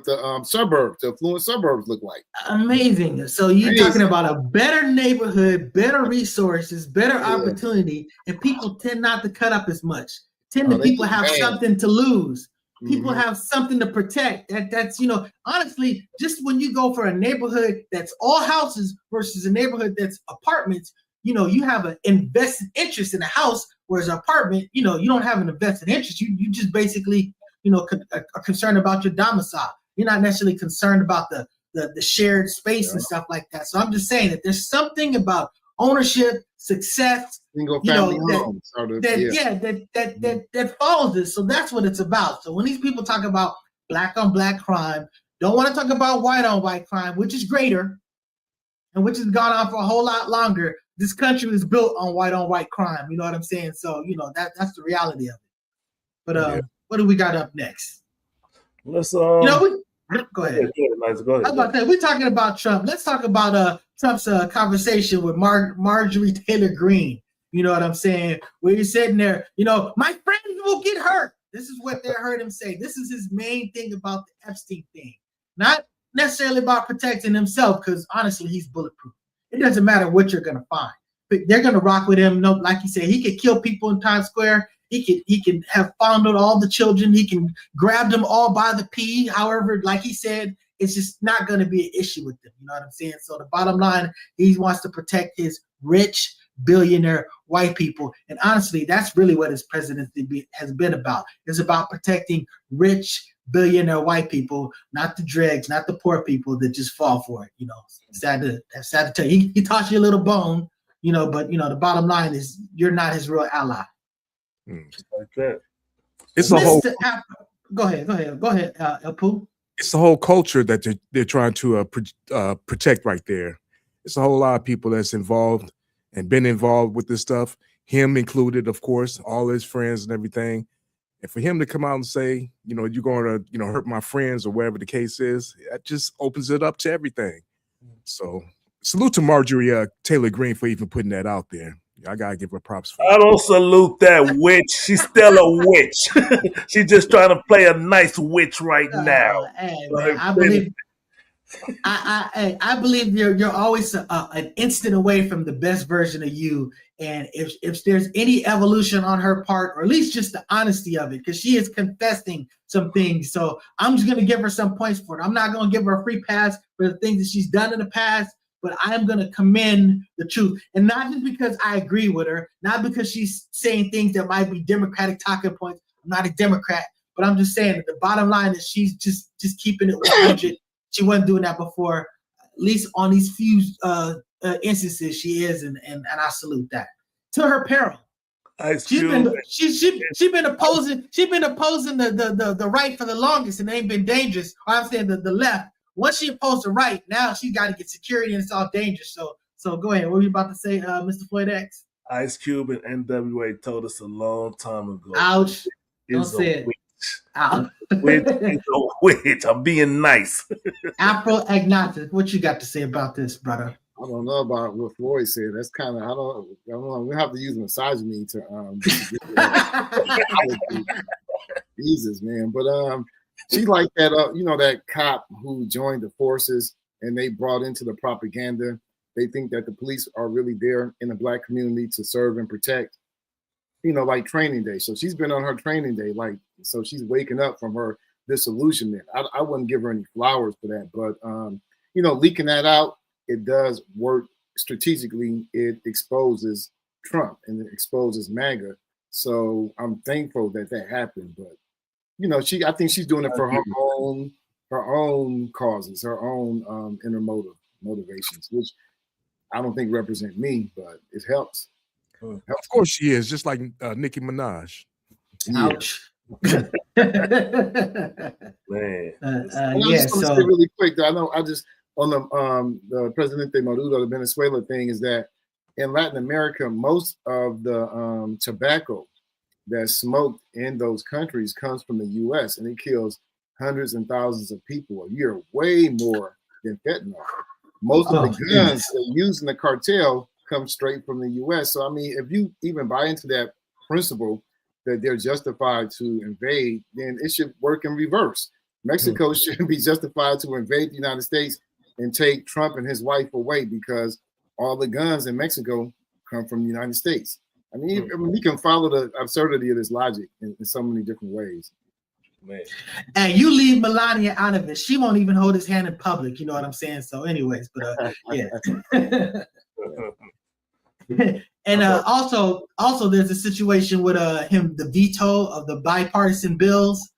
the suburbs, the affluent suburbs look like. Amazing. So you're talking about a better neighborhood, better resources, better opportunity, and people tend not to cut up as much. People have something to lose. People have something to protect. That's honestly, just when you go for a neighborhood that's all houses versus a neighborhood that's apartments, you have an invested interest in a house, whereas an apartment, you don't have an invested interest. You just basically, are concerned about your domicile. You're not necessarily concerned about the shared space and stuff like that. So I'm just saying that there's something about ownership, success, single family homes, that follows this. So that's what it's about. So when these people talk about black on black crime, don't want to talk about white on white crime, which is greater and which has gone on for a whole lot longer. This country is built on white crime. You know what I'm saying? So, that's the reality of it. But what do we got up next? Let's we Go ahead. Go ahead. I was about to say, we're talking about Trump. Let's talk about Trump's conversation with Marjorie Taylor Greene. You know what I'm saying? Where he's sitting there, my friends will get hurt. This is what they heard him say. This is his main thing about the Epstein thing. Not necessarily about protecting himself, because honestly, he's bulletproof. It doesn't matter what you're going to find. But they're going to rock with him. No, like you said, he could kill people in Times Square. He can have fondled all the children. He can grab them all by the pee. However, like he said, it's just not going to be an issue with them. You know what I'm saying? So the bottom line, he wants to protect his rich billionaire white people. And honestly, that's really what his presidency has been about. It's about protecting rich billionaire white people, not the dregs, not the poor people that just fall for it. Sad to tell you. He taught you a little bone, but the bottom line is you're not his real ally. Like that. It's a whole. Go ahead, El Pooh. It's the whole culture that they're trying to protect right there. It's a whole lot of people that's involved and been involved with this stuff, him included, of course, all his friends and everything. And for him to come out and say, you're going to, hurt my friends or whatever the case is, that just opens it up to everything. So salute to Marjorie Taylor Greene for even putting that out there. I got to give her props for I don't salute that witch. She's still a witch. She's just trying to play a nice witch right now. Hey, man, I believe you're always an instant away from the best version of you. And if there's any evolution on her part, or at least just the honesty of it, because she is confessing some things. So I'm just going to give her some points for it. I'm not going to give her a free pass for the things that she's done in the past, but I'm going to commend the truth. And not just because I agree with her, not because she's saying things that might be Democratic talking points. I'm not a Democrat, but I'm just saying that the bottom line is she's just keeping it 100. She wasn't doing that before. At least on these few instances, she is, and I salute that. To her peril. She's been opposing the right for the longest, and it ain't been dangerous. Or I'm saying the left. Once she opposed the right, now she's got to get security, and it's all dangerous. So go ahead. What were you about to say, Mr. Floyd X? Ice Cube and NWA told us a long time ago. Ouch! Don't say it. Ouch. Witch is a witch. I'm being nice. Afro agnostic. What you got to say about this, brother? I don't know about what Floyd said. That's kind of I don't know. We have to use misogyny to Jesus, man. But she's like that. That cop who joined the forces and they brought into the propaganda. They think that the police are really there in the Black community to serve and protect. Like training day. So she's been on her training day. So she's waking up from her disillusionment. I wouldn't give her any flowers for that, but leaking that out, it does work strategically. It exposes Trump and it exposes MAGA. So I'm thankful that happened. But I think she's doing it for her own causes, her own inner motivations, which I don't think represent me, but it helps. Of course she is, just like Nicki Minaj. Ouch. Man. Say really quick, though, I just on the Presidente Maduro, the Venezuela thing, is that in Latin America, most of the tobacco that's smoked in those countries comes from the U.S. and it kills hundreds and thousands of people a year, way more than fentanyl. Most of the guns they use in the cartel come straight from the U.S. So, I mean, if you even buy into that principle that they're justified to invade, then it should work in reverse. Mexico shouldn't be justified to invade the United States and take Trump and his wife away because all the guns in Mexico come from the United States. I mean, we can follow the absurdity of this logic in so many different ways. Man. And you leave Melania out of it. She won't even hold his hand in public. You know what I'm saying? So anyways, but yeah. And also there's a situation with him, the veto of the bipartisan bills.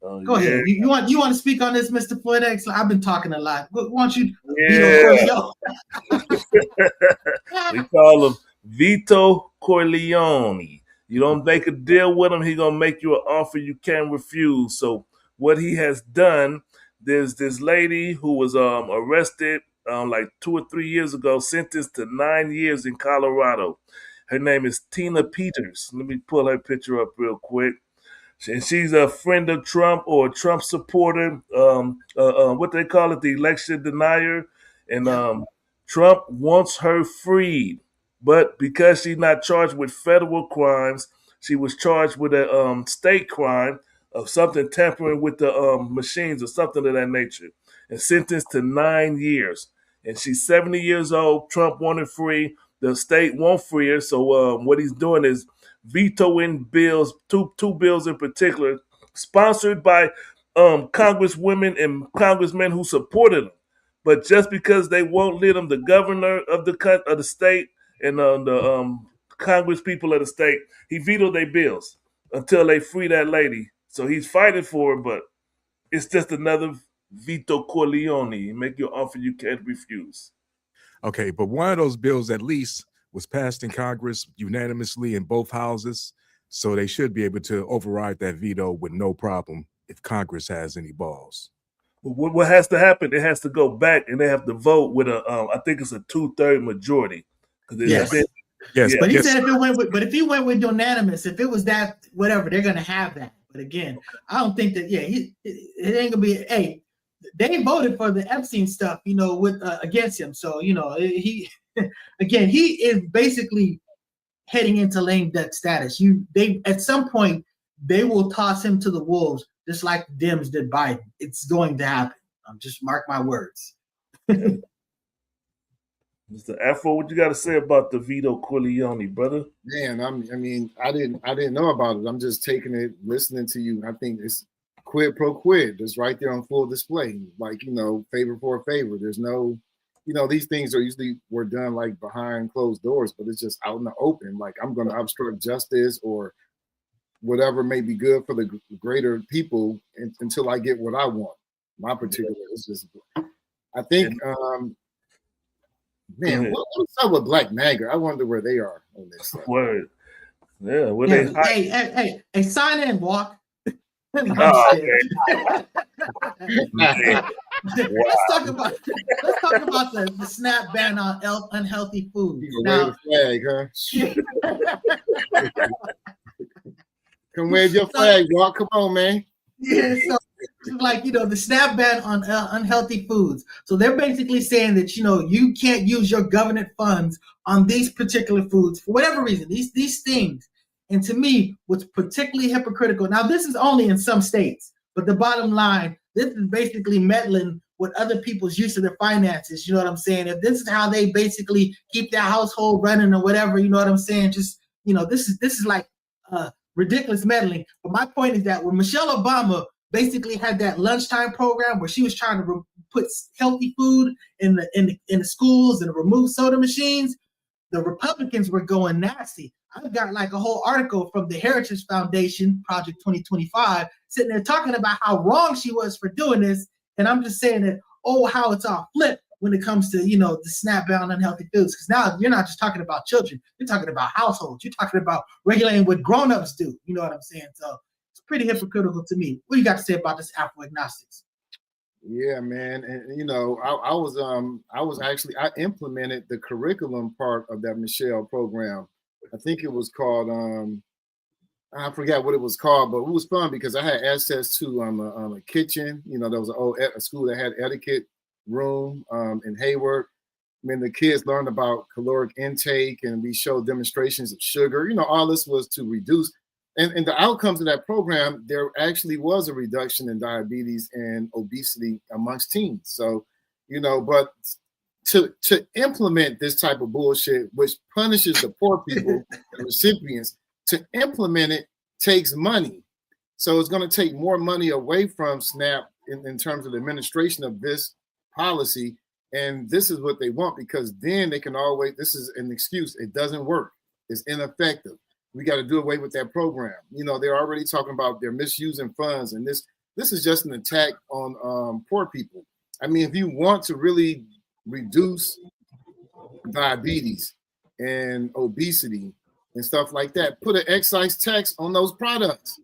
Go ahead. You want to speak on this, Mr. Floyd X? I've been talking a lot. Why don't you? We call him Veto Corleone. You don't make a deal with him, he's gonna make you an offer you can't refuse. So what he has done, there's this lady who was arrested like 2 or 3 years ago, sentenced to 9 years in Colorado. Her name is Tina Peters. Let me pull her picture up real quick. and she's a friend of Trump or a Trump supporter. What they call it, the election denier, and Trump wants her freed, but because she's not charged with federal crimes, she was charged with a state crime of something tampering with the machines or something of that nature, and sentenced to 9 years. And she's 70 years old. Trump wanted free. The state won't free her. So what he's doing is vetoing bills, two bills in particular, sponsored by congresswomen and congressmen who supported him. But just because they won't let him, the governor of the state and the Congress people of the state, he vetoed their bills until they free that lady. So he's fighting for her, but it's just another Veto Corleone. Make your offer you can't refuse. Okay, but one of those bills at least was passed in Congress unanimously in both houses, so they should be able to override that veto with no problem if Congress has any balls. What has to happen? It has to go back, and they have to vote with a, I think it's a 2/3 majority. Yes. Yes, but he said if it went with, but if he went with unanimous, if it was that whatever, they're gonna have that. But again, I don't think that. Yeah, it ain't gonna be. Hey, they voted for the Epstein stuff, with against him. So he again, he is basically heading into lame duck status. They at some point they will toss him to the wolves, just like the Dems did Biden. It's going to happen. Just mark my words. Mr. Afro, what you got to say about the Veto Corleone, brother? Man, I didn't know about it. I'm just taking it, listening to you. I think it's quid pro quid. It's right there on full display. Like, favor for a favor. There's no, these things were done like behind closed doors, but it's just out in the open. Like, I'm going to obstruct justice or whatever may be good for the greater people until I get what I want. My particular, it's just, I think, man, what's up with Black MAGA? I wonder where they are on this stuff. Word. Yeah, Hey, sign in, walk. Let's talk about the snap ban on unhealthy foods. Now, wave the flag, huh? Come wave your flag, walk. Come on, man. Yeah, so like the snap ban on unhealthy foods. So they're basically saying that you can't use your government funds on these particular foods for whatever reason. These things. And to me, what's particularly hypocritical. Now, this is only in some states, but the bottom line, this is basically meddling with other people's use of their finances. You know what I'm saying? If this is how they basically keep their household running or whatever, you know what I'm saying? Just this is like ridiculous meddling. But my point is that when Michelle Obama basically had that lunchtime program where she was trying to put healthy food in the schools and remove soda machines, the Republicans were going nasty. I've got like a whole article from the Heritage Foundation, Project 2025, sitting there talking about how wrong she was for doing this. And I'm just saying that, how it's all flipped when it comes to, the snap ban on unhealthy foods. Because now you're not just talking about children, you're talking about households. You're talking about regulating what grown-ups do. You know what I'm saying? So it's pretty hypocritical to me. What do you got to say about this Afro-agnostics? Yeah, man. And I implemented the curriculum part of that Michelle program. I think it was called I forgot what it was called, but it was fun because I had access to a kitchen. There was a school that had etiquette room in Hayward. I mean, the kids learned about caloric intake, and we showed demonstrations of sugar. All this was to reduce. And the outcomes of that program, there actually was a reduction in diabetes and obesity amongst teens. So, but to implement this type of bullshit, which punishes the poor people, the recipients, to implement it takes money. So it's going to take more money away from SNAP in terms of the administration of this policy. And this is what they want, because then they can always, this is an excuse. It doesn't work. It's ineffective. We got to do away with that program. They're already talking about they're misusing funds. And this is just an attack on poor people. I mean, if you want to really reduce diabetes and obesity and stuff like that, put an excise tax on those products.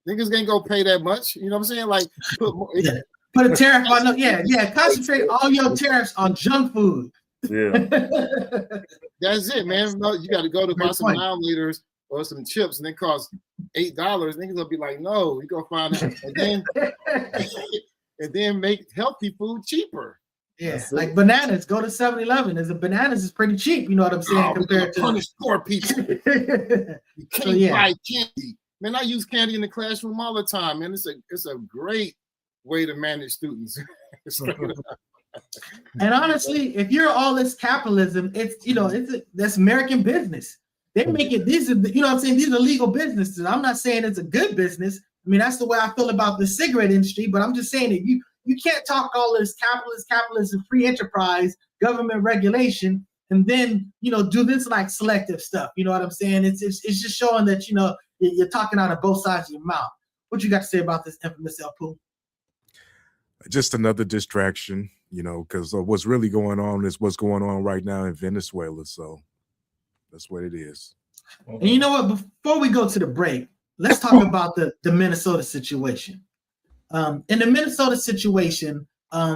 Niggas ain't gonna pay that much. You know what I'm saying? Like, put a tariff on concentrate all your tariffs on junk food. Yeah. That's it, man. No, you got to go to buy some 9 liters or some chips, and it costs $8, niggas will be like, no, you go find it, and then make healthy food cheaper. Yeah, like bananas. Go to 7-Eleven. Bananas is pretty cheap. You know what I'm saying? Compared to punish poor people. You can't buy candy. Man, I use candy in the classroom all the time, man. It's a great way to manage students. And honestly, if you're all this capitalism, that's American business. They make it. These are, you know what I'm saying? These are legal businesses. I'm not saying it's a good business. I mean, that's the way I feel about the cigarette industry. But I'm just saying that you can't talk all this capitalism, free enterprise, government regulation, and then do this like selective stuff. You know what I'm saying? It's just showing that you're talking out of both sides of your mouth. What you got to say about this infamous El Poo? Just another distraction, because what's really going on is what's going on right now in Venezuela. So that's what it is. And you know what? Before we go to the break, let's talk about the Minnesota situation. In the Minnesota situation,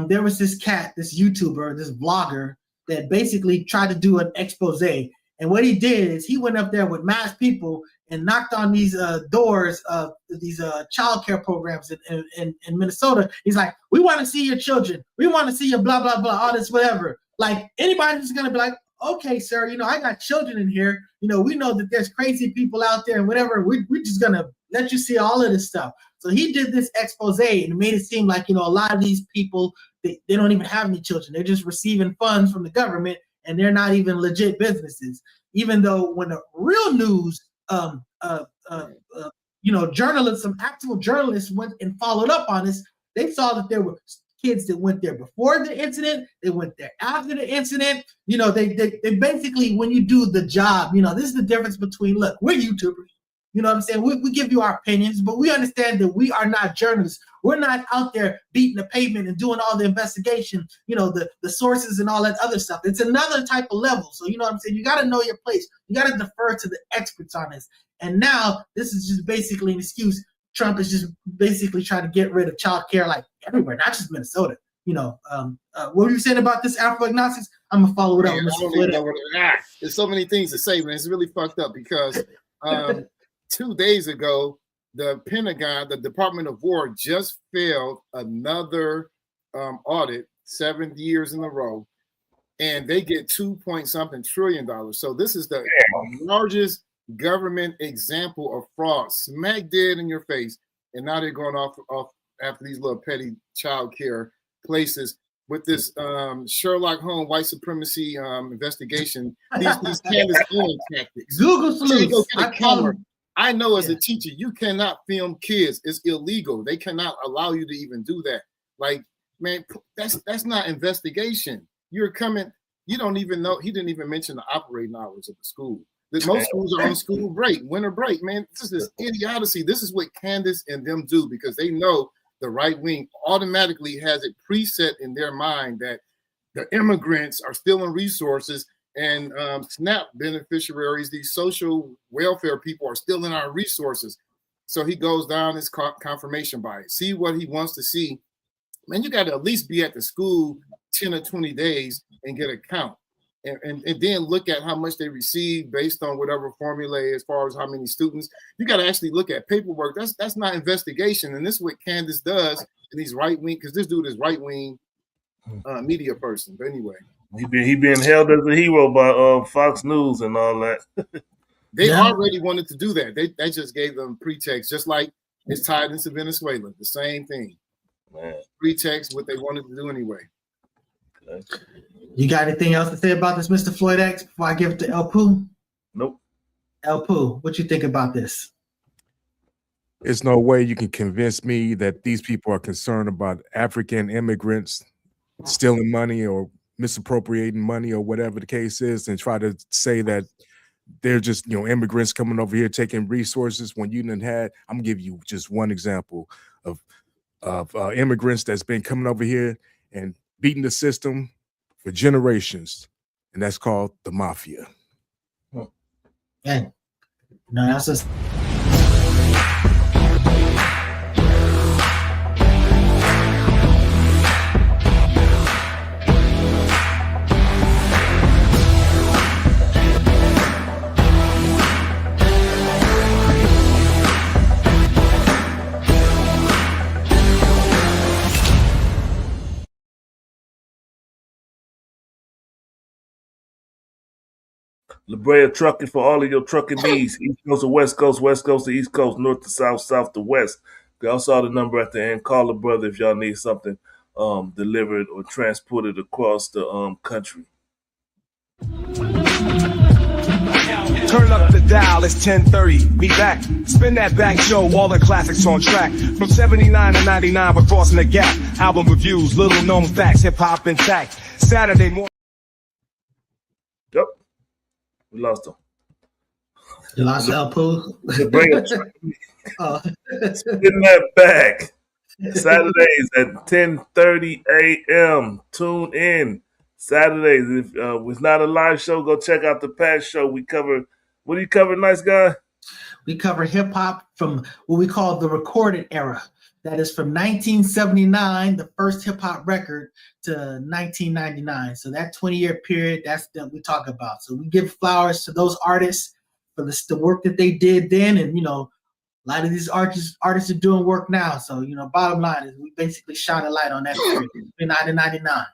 there was this cat, this YouTuber, this vlogger that basically tried to do an expose. And what he did is he went up there with masked people and knocked on these doors of these child care programs in Minnesota. He's like, we want to see your children. We want to see your blah, blah, blah, all this, whatever. Like anybody's going to be like, okay, sir, I got children in here. We know that there's crazy people out there and whatever. We're just going to let you see all of this stuff. So he did this expose and made it seem like, a lot of these people, they don't even have any children. They're just receiving funds from the government and they're not even legit businesses. Even though when the real news, journalism, actual journalists went and followed up on this, they saw that there were kids that went there before the incident, they went there after the incident. They basically, when you do the job, this is the difference between, look, we're YouTubers. You know what I'm saying? We give you our opinions, but we understand that we are not journalists. We're not out there beating the pavement and doing all the investigation, the sources and all that other stuff. It's another type of level. So, you know what I'm saying? You got to know your place. You got to defer to the experts on this. And now this is just basically an excuse. Trump is just basically trying to get rid of child care like everywhere, not just Minnesota. What were you saying about this Afro-agnostics? I'm going to follow it up. There's so many things to say, man. It's really fucked up because 2 days ago, the Pentagon, the Department of War, just failed another audit 7 years in a row, and they get $2.something trillion. So this is the largest government example of fraud, smack dead in your face, and now they're going off after these little petty child care places with this Sherlock Holmes white supremacy investigation. These Candace Owens tactics. Google salutes. I know as a teacher, you cannot film kids. It's illegal. They cannot allow you to even do that. Like, man, that's not investigation. You're coming, you don't even know. He didn't even mention the operating hours of the school. Most schools are on school break, winter break, man. This is idiocy. This is what Candace and them do because they know the right wing automatically has it preset in their mind that the immigrants are stealing resources and SNAP beneficiaries, these social welfare people are stealing our resources. So he goes down this confirmation bias. See what he wants to see. Man, you got to at least be at the school 10 or 20 days and get a count. And then look at how much they receive based on whatever formula as far as how many students. You got to actually look at paperwork. That's not investigation. And this is what Candace does in these right wing, because this dude is right wing media person. But anyway. He been held as a hero by Fox News and all that. They already wanted to do that. They just gave them pretext, just like it's tied into Venezuela. The same thing. Man. Pretext what they wanted to do anyway. Okay. You got anything else to say about this, Mr. Floyd X, before I give it to El Poo? Nope. El Poo, what you think about this? There's no way you can convince me that these people are concerned about African immigrants stealing money or misappropriating money or whatever the case is, and try to say that they're just immigrants coming over here taking resources when you didn't had. I'm gonna give you just one example of immigrants that's been coming over here and beating the system for generations, and that's called the mafia. Yeah, no, that's just. La Brea Trucking for all of your trucking needs. East Coast to West Coast, West Coast to East Coast, North to South, South to West. They also saw the number at the end. Call the brother if y'all need something delivered or transported across the country. Turn up the dial, it's 10:30. Be back. Spin that back show, all the classics on track. From 79 to 99, we're crossing the gap. Album reviews, little known facts, hip hop intact. Saturday morning. Yep. We lost him. You lost El Pooh? Bring it. Spin that back. Saturdays at 10:30 a.m. Tune in. Saturdays. If it's not a live show, go check out the past show. We cover, what do you cover, nice guy? We cover hip hop from what we call the recorded era. That is from 1979, the first hip hop record, to 1999. So that 20-year period, that's what we talk about. So we give flowers to those artists for the work that they did then. And, a lot of these artists are doing work now. So, bottom line is we basically shine a light on that period, 1999.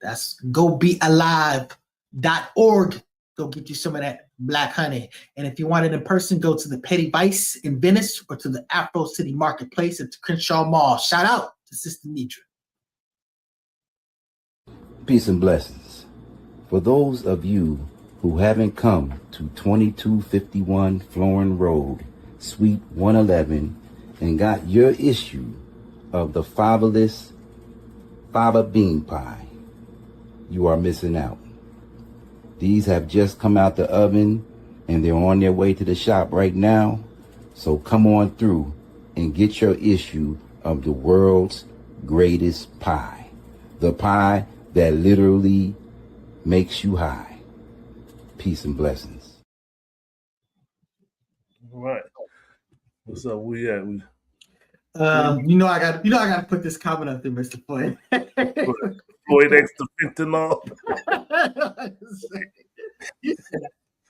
That's gobealive.org. Go get you some of that black honey. And if you want it in person, go to the Petty Vice in Venice or to the Afro City Marketplace at the Crenshaw Mall. Shout out to Sister Nidra. Peace and blessings. For those of you who haven't come to 2251 Florin Road, Suite 111, and got your issue of the fiberless fava bean pie, you are missing out. These have just come out the oven and they're on their way to the shop right now. So come on through and get your issue of the world's greatest pie. The pie that literally makes you high. Peace and blessings. All right. What's up? We at? I got to put this comment up there, Mr. Floyd. Floyd X to fentanyl.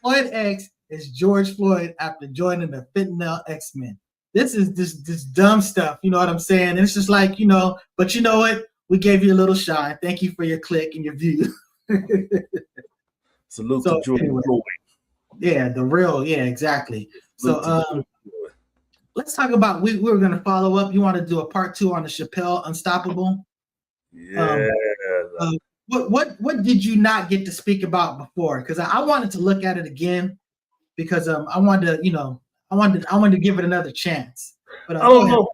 Floyd X is George Floyd after joining the fentanyl X-Men. This is this dumb stuff. You know what I'm saying? And it's just like, but you know what? We gave you a little shine. Thank you for your click and your view. Salute to George Floyd. Yeah, the real. Yeah, exactly. So let's talk about, we were going to follow up. You want to do a part 2 on the Chappelle Unstoppable? Yeah. What did you not get to speak about before? Because I wanted to look at it again because I wanted to give it another chance. But I don't know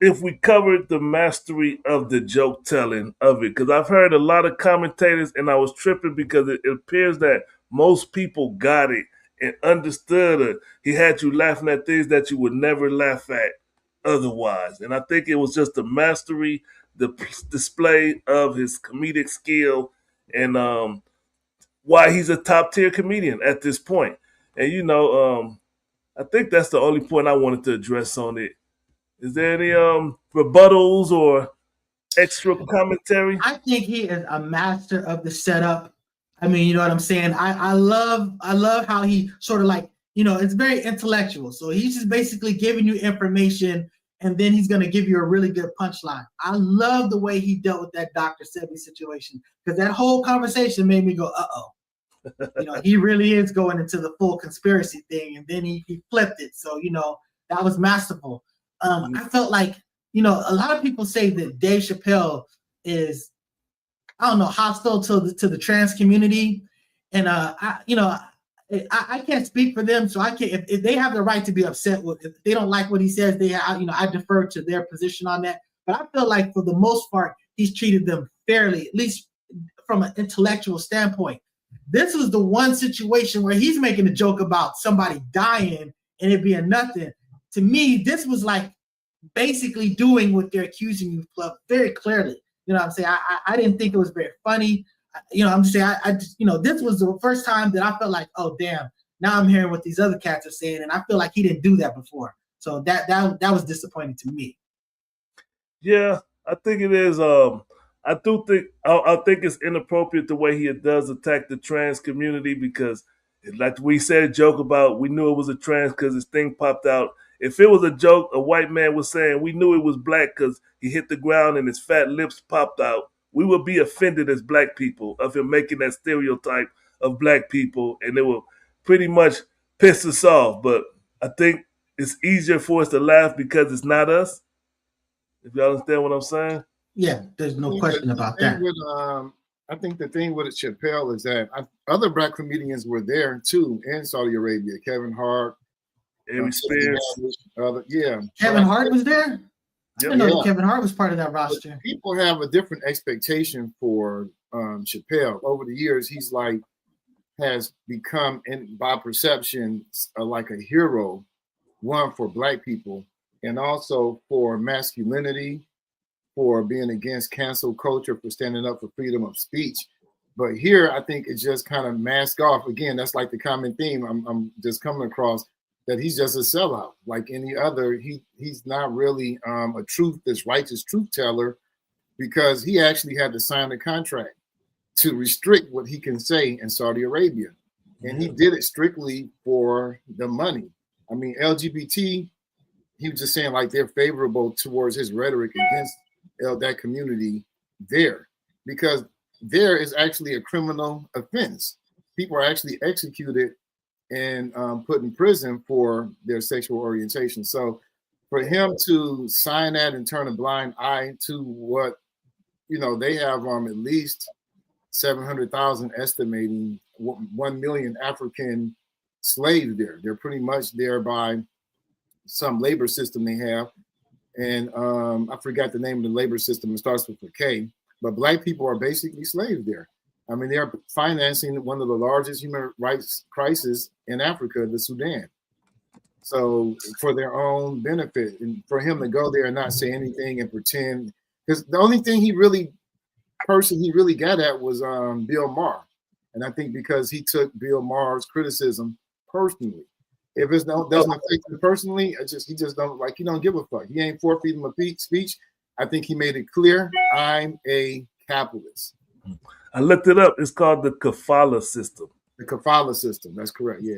if we covered the mastery of the joke telling of it, because I've heard a lot of commentators and I was tripping because it appears that most people got it and understood it. He had you laughing at things that you would never laugh at otherwise. And I think it was just the mastery, the display of his comedic skill, and why he's a top tier comedian at this point. And I think that's the only point I wanted to address on it. Is there any rebuttals or extra commentary? I think he is a master of the setup. I mean, you know what I'm saying? I love how he sort of like, it's very intellectual. So he's just basically giving you information and then he's going to give you a really good punchline. I love the way he dealt with that Dr. Sebi situation because that whole conversation made me go, uh-oh. He really is going into the full conspiracy thing, and then he flipped it. So, that was masterful. I felt like, a lot of people say that Dave Chappelle is, hostile to the trans community. And, I can't speak for them. So I can't, if they have the right to be upset with, if they don't like what he says, I defer to their position on that. But I feel like for the most part, he's treated them fairly, at least from an intellectual standpoint. This was the one situation where he's making a joke about somebody dying and it being nothing. To me, this was like basically doing what they're accusing you of very clearly. You know what I'm saying? I didn't think it was very funny. I'm just saying, this was the first time that I felt like, oh, damn, now I'm hearing what these other cats are saying. And I feel like he didn't do that before. So that was disappointing to me. Yeah, I think it is. I think it's inappropriate the way he does attack the trans community because Like we said a joke about, we knew it was a trans because his thing popped out. If it was a joke, a white man was saying we knew it was black because he hit the ground and his fat lips popped out, we would be offended as black people of him making that stereotype of black people, and it will pretty much piss us off. But I think it's easier for us to laugh because it's not us. If you understand what I'm saying? Yeah, there's no question about that. I think the thing with Chappelle is that other black comedians were there too in Saudi Arabia. Kevin Hart, Avery Spears. Kevin Hart was there? I didn't know that Yeah. Kevin Hart was part of that roster. But people have a different expectation for Chappelle. Over the years, he's has become, by perception, like a hero, one for black people, and also for masculinity, for being against cancel culture, for standing up for freedom of speech. But here, I think it just kind of masked off. Again, that's like the common theme I'm just coming across, that he's just a sellout. Like any other, he's not really this righteous truth teller, because he actually had to sign a contract to restrict what he can say in Saudi Arabia. And he did it strictly for the money. I mean, LGBT, he was just saying like they're favorable towards his rhetoric against that community there, because there is actually a criminal offense. People are actually executed and put in prison for their sexual orientation. So for him to sign that and turn a blind eye to what, they have at least 700,000, estimating 1 million African slaves there. They're pretty much there by some labor system they have. And I forgot the name of the labor system. It starts with a K. But black people are basically slaves there. I mean, they are financing one of the largest human rights crises in Africa, the Sudan. So for their own benefit, and for him to go there and not say anything and pretend, because the only thing he really got at was Bill Maher. And I think because he took Bill Maher's criticism personally. If it doesn't affect him personally, he just don't give a fuck. He ain't forfeiting my speech. I think he made it clear, I'm a capitalist. I looked it up. It's called the kafala system. The kafala system. That's correct. Yeah.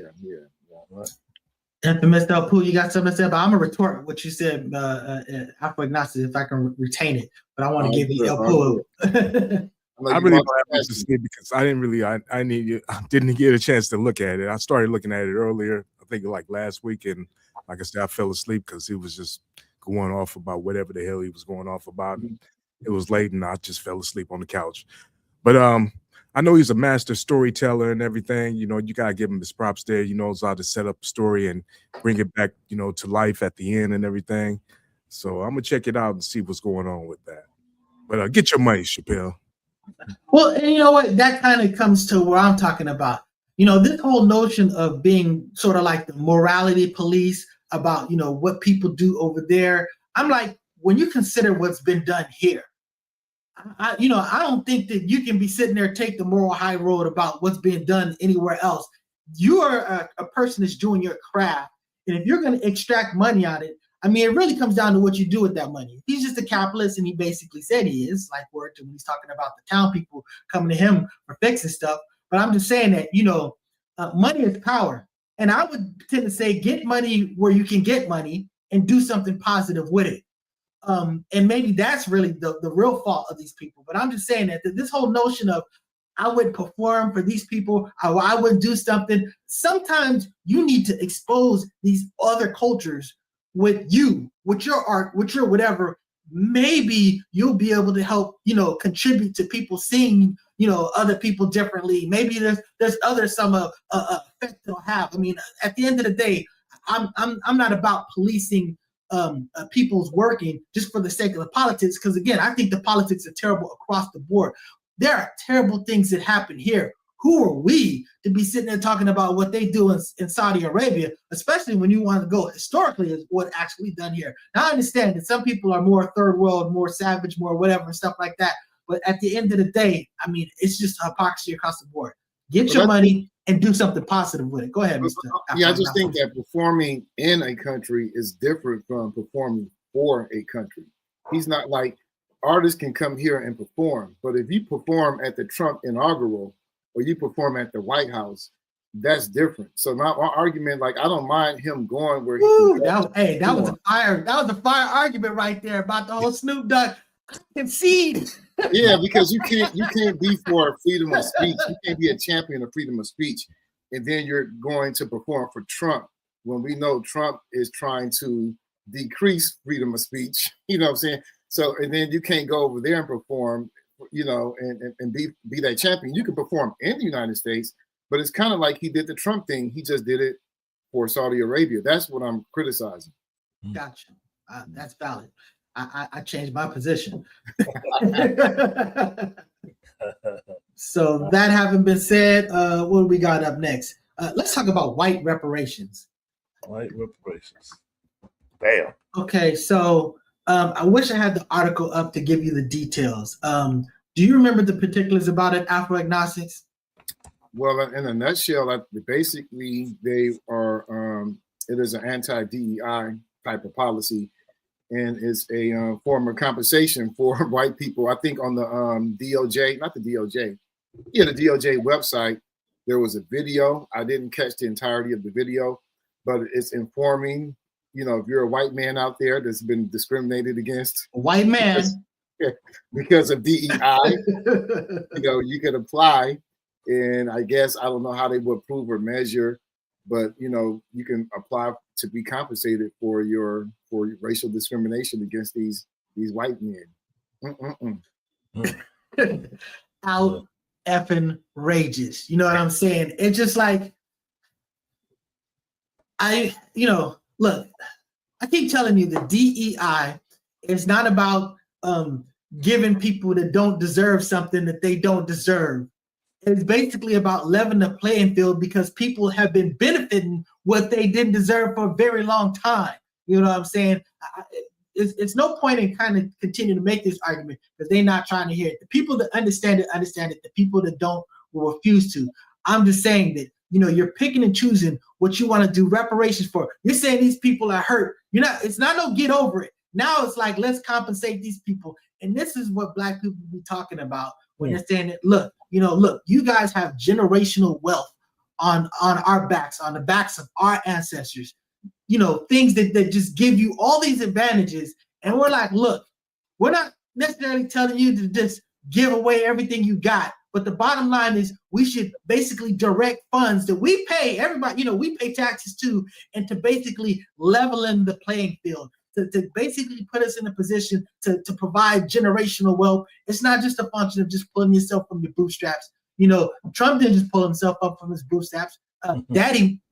Right. Infamous El Pooh, you got something to say? But I'm gonna retort what you said, Afro-agnostic, if I can retain it. But I want to give you El Pooh. I really don't have much to say because I didn't get a chance to look at it. I started looking at it earlier, I think like last week, and like I said, I fell asleep because he was just going off about whatever the hell he was going off about. It was late and I just fell asleep on the couch. But I know he's a master storyteller and everything. You gotta give him his props there. He knows how to set up a story and bring it back, to life at the end and everything. So I'm gonna check it out and see what's going on with that. But get your money, Chappelle. Well, and you know what? That kind of comes to where I'm talking about. This whole notion of being sort of like the morality police about, what people do over there. I'm like, when you consider what's been done here, I don't think that you can be sitting there, take the moral high road about what's being done anywhere else. You are a person that's doing your craft. And if you're going to extract money out of it, I mean, it really comes down to what you do with that money. He's just a capitalist, and he basically said he is, like word to when he's talking about the town people coming to him for fixing stuff. But I'm just saying that, money is power. And I would tend to say get money where you can get money and do something positive with it. And maybe that's really the real fault of these people. But I'm just saying that this whole notion of I would perform for these people, I would do something. Sometimes you need to expose these other cultures with your art, with your whatever. Maybe you'll be able to help, contribute to people seeing, other people differently. Maybe there's some effect it'll have. I mean, at the end of the day, I'm not about policing people's working just for the sake of the politics. Because again, I think the politics are terrible across the board. There are terrible things that happen here. Who are we to be sitting there talking about what they do in Saudi Arabia, especially when you want to go historically as what actually done here? Now, I understand that some people are more third world, more savage, more whatever, and stuff like that. But at the end of the day, I mean, it's just hypocrisy across the board. Get your money and do something positive with it. Go ahead, Mr. Yeah, I just think that performing in a country is different from performing for a country. He's not like artists can come here and perform, but if you perform at the Trump inaugural or you perform at the White House, that's different. So my argument, like, I don't mind him going where he that was a fire argument right there about the whole Snoop Dogg. I concede. Yeah, because you can't be for freedom of speech. You can't be a champion of freedom of speech, and then you're going to perform for Trump when we know Trump is trying to decrease freedom of speech. You know what I'm saying? So, and then you can't go over there and perform, you know, and be that champion. You can perform in the United States, but it's kind of like he did the Trump thing. He just did it for Saudi Arabia. That's what I'm criticizing. Gotcha. That's valid. I changed my position. So that having been said, what do we got up next? Let's talk about white reparations. White reparations. Damn. Okay, so I wish I had the article up to give you the details. Do you remember the particulars about it, Afro-agnostics? Well, in a nutshell, basically they are. It is an anti-DEI type of policy, and it's a form of compensation for white people. I think on the DOJ, not the DOJ, the DOJ website, there was a video. I didn't catch the entirety of the video, but it's informing, you know, if you're a white man out there that's been discriminated against. A white man. Because of DEI, you know, you could apply. And I guess, I don't know how they would prove or measure, but, you know, you can apply to be compensated for racial discrimination against these white men. Out effing rages. You know what I'm saying? It's just like, look, I keep telling you the DEI is not about giving people that don't deserve something that they don't deserve. It's basically about leveling the playing field because people have been benefiting what they didn't deserve for a very long time. You know what I'm saying? It's no point in kind of continue to make this argument because they're not trying to hear it. The people that understand it. The people that don't will refuse to. I'm just saying that, you know, you're picking and choosing what you want to do reparations for. You're saying these people are hurt. It's not no get over it. Now it's like, let's compensate these people. And this is what Black people be talking about when they're saying that, look, you guys have generational wealth on our backs, on the backs of our ancestors, you know, things that just give you all these advantages. And we're like, look, we're not necessarily telling you to just give away everything you got. But the bottom line is we should basically direct funds that we pay everybody, you know, we pay taxes too, and to basically leveling the playing field. To basically put us in a position to provide generational wealth. It's not just a function of just pulling yourself from your bootstraps. You know, Trump didn't just pull himself up from his bootstraps. Daddy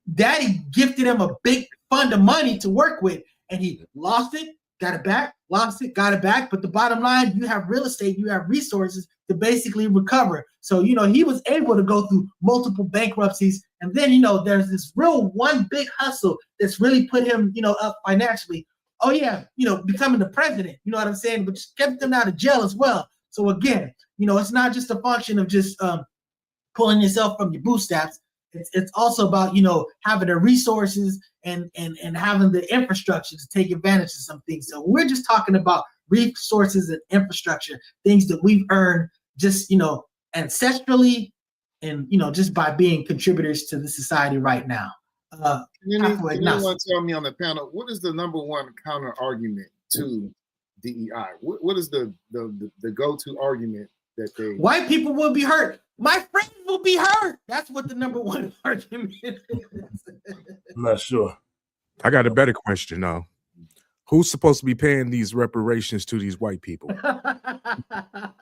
gifted him a big fund of money to work with, and he lost it, got it back, lost it, got it back. But the bottom line, you have real estate, you have resources to basically recover. So, you know, he was able to go through multiple bankruptcies. And then, you know, there's this real one big hustle that's really put him, you know, up financially. Oh yeah, you know, becoming the president, you know what I'm saying, but kept them out of jail as well. So again, you know, it's not just a function of just pulling yourself from your bootstraps. It's also about, you know, having the resources and having the infrastructure to take advantage of some things. So we're just talking about resources and infrastructure, things that we've earned just, you know, ancestrally and, you know, just by being contributors to the society right now. Can anyone tell me on the panel, what is the number one counter argument to DEI? What is the go-to argument that they... White people will be hurt. My friends will be hurt. That's what the number one argument is. I'm not sure. I got a better question now. Who's supposed to be paying these reparations to these white people?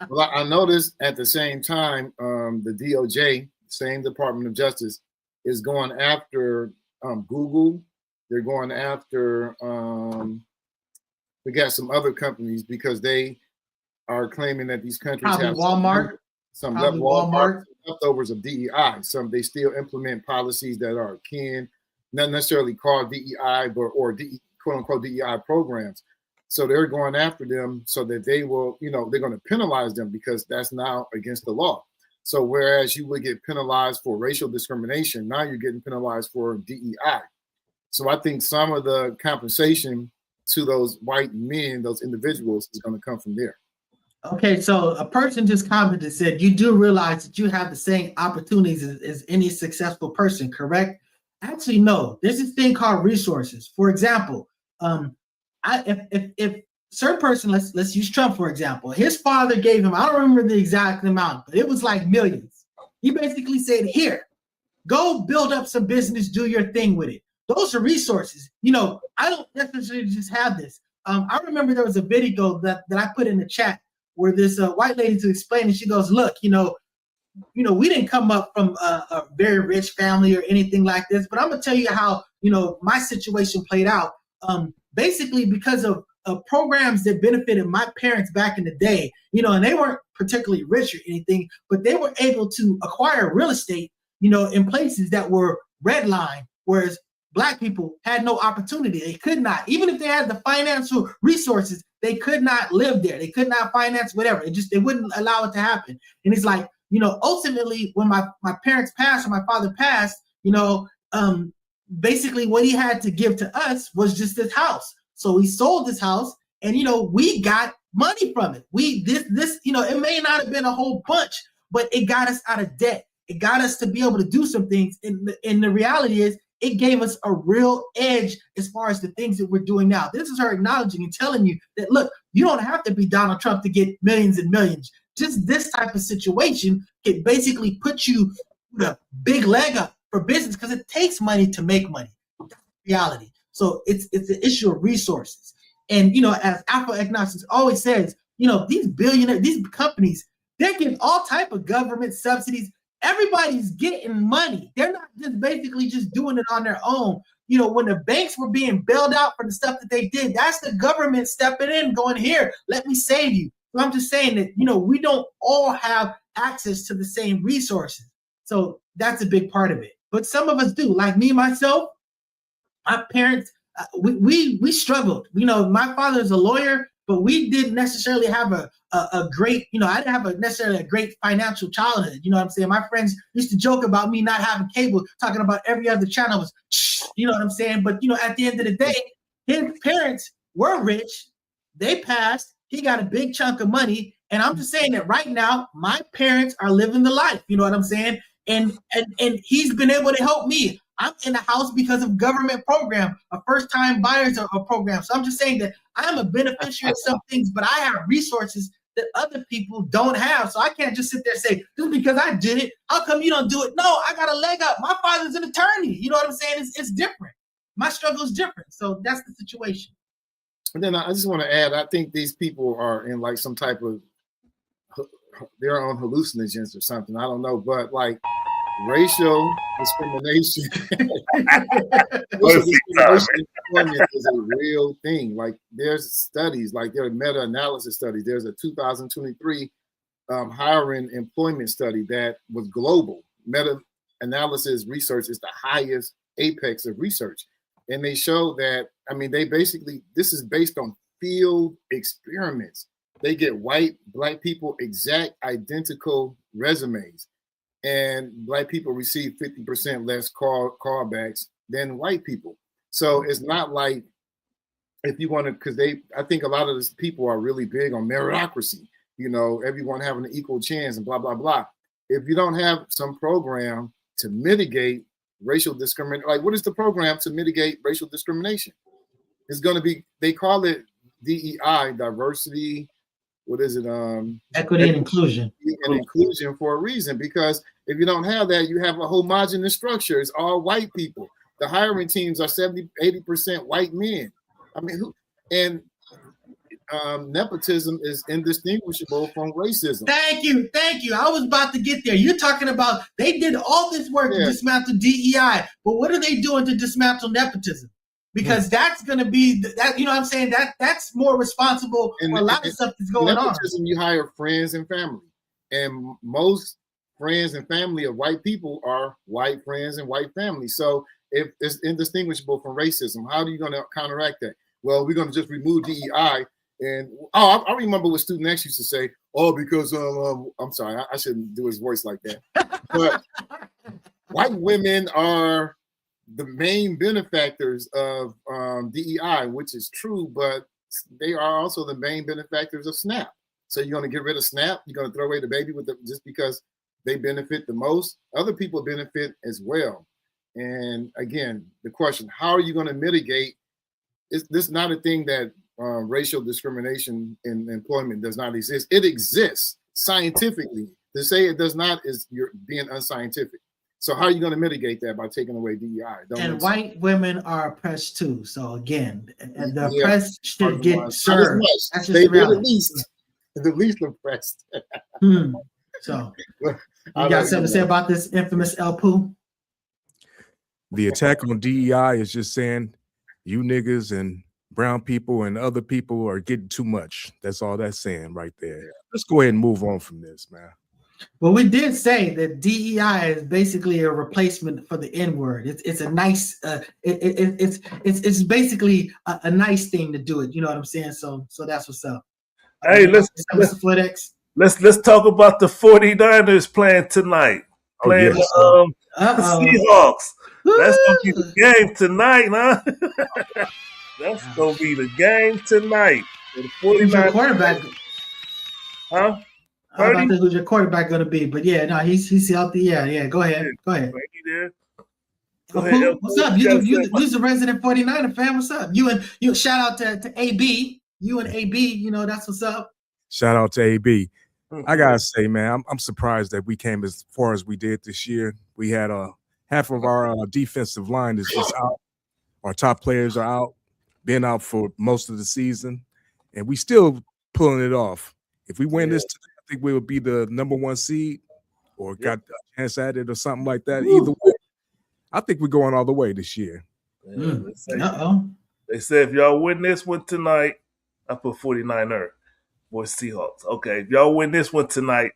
Well, I noticed at the same time, the DOJ, same Department of Justice, is going after Google. They're going after we got some other companies because they are claiming that these countries have some leftovers of DEI. Some they still implement policies that are akin, not necessarily called DEI, but or quote unquote DEI programs. So they're going after them so that they will, you know, they're going to penalize them because that's now against the law. So whereas you would get penalized for racial discrimination, now you're getting penalized for DEI. So I think some of the compensation to those white men, those individuals, is going to come from there. Okay, so a person just commented and said, you do realize that you have the same opportunities as any successful person, correct? Actually, no. There's this thing called resources. For example, if certain person, let's use Trump for example. His father gave him, I don't remember the exact amount, but it was like millions. He basically said, here, go build up some business, do your thing with it. Those are resources. You know, I don't necessarily just have this. I remember there was a video that I put in the chat where this white lady to explain, and she goes, look, you know, we didn't come up from a very rich family or anything like this, but I'm gonna tell you how, you know, my situation played out. Basically because of programs that benefited my parents back in the day, you know, and they weren't particularly rich or anything, but they were able to acquire real estate, you know, in places that were redlined, whereas Black people had no opportunity. They could not, even if they had the financial resources, they could not live there. They could not finance whatever. They wouldn't allow it to happen. And it's like, you know, ultimately when my parents passed or my father passed, you know, basically what he had to give to us was just this house. So he sold this house and, you know, we got money from it. This, you know, it may not have been a whole bunch, but it got us out of debt. It got us to be able to do some things. And the reality is, it gave us a real edge as far as the things that we're doing now. This is her acknowledging and telling you that, look, you don't have to be Donald Trump to get millions and millions. Just this type of situation can basically put you with a big leg up for business because it takes money to make money. That's reality. So it's an issue of resources. And, you know, as Afro-Agnostics always says, you know, these companies, they're getting all type of government subsidies. Everybody's getting money. They're not just basically just doing it on their own. You know, when the banks were being bailed out for the stuff that they did, that's the government stepping in, going, here, let me save you. So I'm just saying that, you know, we don't all have access to the same resources. So that's a big part of it. But some of us do. Like me, myself, my parents, we struggled. You know, my father's a lawyer, but we didn't necessarily have a great, you know, I didn't have necessarily a great financial childhood. You know what I'm saying? My friends used to joke about me not having cable, talking about every other channel was, you know what I'm saying? But, you know, at the end of the day, his parents were rich. They passed. He got a big chunk of money. And I'm just saying that right now, my parents are living the life. You know what I'm saying? And he's been able to help me. I'm in the house because of government program, a first-time buyers a program. So I'm just saying that I'm a beneficiary of some things, but I have resources that other people don't have. So I can't just sit there and say, just because I did it, how come you don't do it? No, I got a leg up. My father's an attorney. You know what I'm saying? It's different. My struggle is different. So that's the situation. And then I just want to add, I think these people are in like some type of, they're on hallucinogens or something. I don't know, but like racial discrimination, is a real thing. Like there's studies, like there are meta-analysis studies. There's a 2023 hiring employment study that was global. Meta-analysis research is the highest apex of research. And they show that, I mean, they basically, this is based on field experiments. They get white, Black people exact identical resumes. And Black people receive 50% less callbacks than white people. So it's not like, if you want to, because I think a lot of these people are really big on meritocracy, you know, everyone having an equal chance and blah, blah, blah. If you don't have some program to mitigate racial discrimination, like what is the program to mitigate racial discrimination? It's going to be, they call it DEI, diversity, what is it? Equity and inclusion. And inclusion for a reason, because if you don't have that, you have a homogenous structure. It's all white people. The hiring teams are 70-80% white men. I mean, nepotism is indistinguishable from racism. Thank you. I was about to get there. You're talking about they did all this work to dismantle DEI, but what are they doing to dismantle nepotism? Because that's going to be that. You know what I'm saying? That's more responsible for a lot of stuff that's going on. Nepotism, you hire friends and family, and most friends and family of white people are white friends and white family. So if it's indistinguishable from racism, how are you going to counteract that? Well, we're going to just remove DEI. And I remember what Student X used to say. Oh, because I'm sorry, I shouldn't do his voice like that. But white women are the main benefactors of DEI, which is true, but they are also the main benefactors of SNAP. So you're going to get rid of SNAP? You're going to throw away the baby just because they benefit the most? Other people benefit as well. And again, the question, how are you going to mitigate? This is not a thing that racial discrimination in employment does not exist. It exists scientifically. To say it does not is you're being unscientific. So how are you going to mitigate that by taking away DEI? And white women are oppressed too. So again, the oppressed should get served. Not as much. That's just They're the least oppressed. So you got something to say about this infamous El Poo? The attack on DEI is just saying you niggas and brown people and other people are getting too much. That's all that's saying right there. Let's go ahead and move on from this, man. Well, we did say that DEI is basically a replacement for the N-word. It's a nice it's basically a nice thing to do it. You know what I'm saying? So that's what's up. Hey, let's talk about the 49ers playing tonight. Playing the Seahawks. That's gonna be the game tonight, huh? That's gonna be the game tonight. The 49ers. Who's your quarterback? Huh? I don't know who's your quarterback going to be, but yeah, no, he's healthy. Yeah. Go ahead. Go ahead. What's up? You's a resident 49er fan. What's up? You shout out to AB. You and AB, you know, that's what's up. Shout out to AB. I gotta say, man, I'm surprised that we came as far as we did this year. We had half of our defensive line is just out. Our top players are out, been out for most of the season, and we still pulling it off. If we win this today, I think we would be the #1 seed or got a chance at it or something like that. Either way, I think we're going all the way this year. They said if y'all win this one tonight, I put 49er or Seahawks. Okay, if y'all win this one tonight,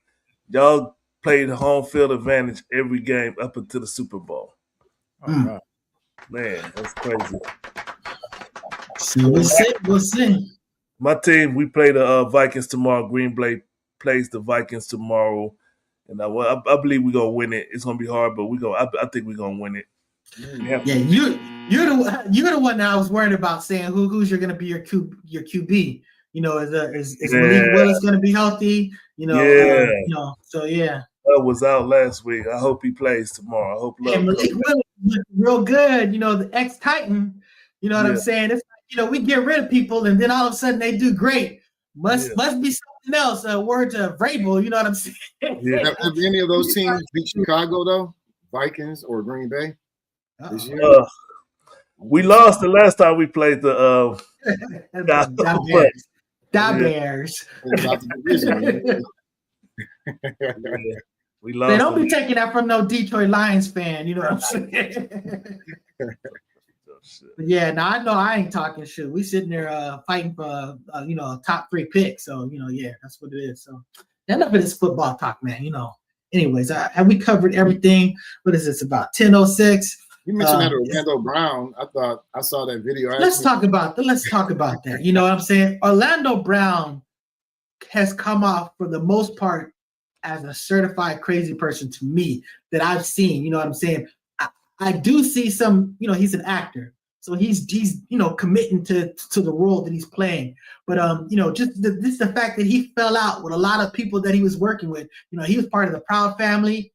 y'all play the home field advantage every game up until the Super Bowl. Man, that's crazy. We'll see. My team, we play the Vikings tomorrow. Green Bay plays the Vikings tomorrow, and I believe we're gonna win it. It's gonna be hard, but I think we're gonna win it. You're the one that I was worried about saying who's gonna be your QB. You know, is Malik Willis gonna be healthy? You know, so yeah. Love was out last week. I hope he plays tomorrow. I hope Love. Malik Willis looked real good. You know, the ex-Titan. You know what I'm saying? It's like, you know, we get rid of people and then all of a sudden they do great. Must be something else. A word to Vrabel. You know what I'm saying? Have any of those teams beat Chicago though? Vikings or Green Bay? This year? We lost the last time we played the Bears. We lost. They don't be taking that from no Detroit Lions fan. You know what I'm saying? But yeah, now I know I ain't talking shit. We sitting there fighting for a top 3 pick. So that's what it is. So enough of this football talk, man. You know. Anyways, have we covered everything? What is this about 10:06? You mentioned that Orlando Brown. I thought I saw that video. Let's talk about that. You know what I'm saying? Orlando Brown has come off for the most part as a certified crazy person to me that I've seen. You know what I'm saying? I do see some, he's an actor. So he's committing to the role that he's playing. But just the fact that he fell out with a lot of people that he was working with. He was part of the Proud Family.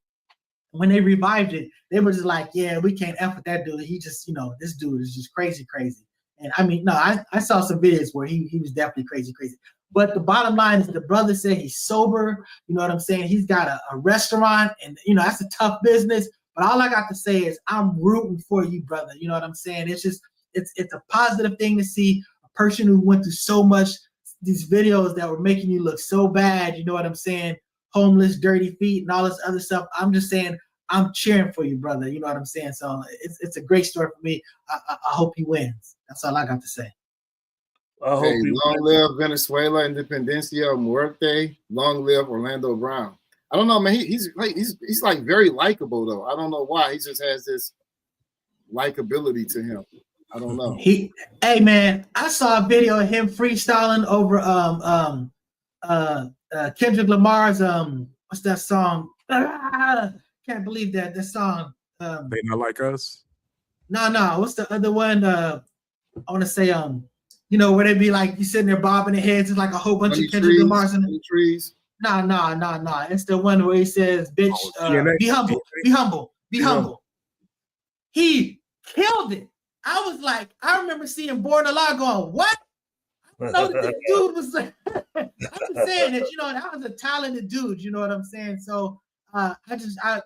When they revived it, they were just like, yeah, we can't F with that dude. He just, this dude is just crazy. And I mean, no, I saw some videos where he was definitely crazy. But the bottom line is the brother said he's sober. You know what I'm saying? He's got a restaurant and, that's a tough business. But all I got to say is I'm rooting for you, brother. You know what I'm saying? It's just, it's a positive thing to see a person who went through so much, these videos that were making you look so bad. You know what I'm saying? Homeless, dirty feet, and all this other stuff. I'm just saying, I'm cheering for you, brother. You know what I'm saying? So it's a great story for me. I hope he wins. That's all I got to say. Long live Venezuela, Independencia Muerte. Long live Orlando Brown. I don't know, man. He's like very likable though. I don't know why. He just has this likability to him. I don't know. Hey man, I saw a video of him freestyling over Kendrick Lamar's what's that song? Can't believe that song. They Not Like Us. No. What's the other one? I want to say You know, where they be like, you sitting there bobbing their heads, it's like a whole bunch of Kendrick Lamar's in the trees. Nah. It's the one where he says, bitch, be humble. He killed it. I was like, I remember seeing Born Alive going, what? I didn't know that this dude was like, I'm just saying that, you know, that was a talented dude, you know what I'm saying? So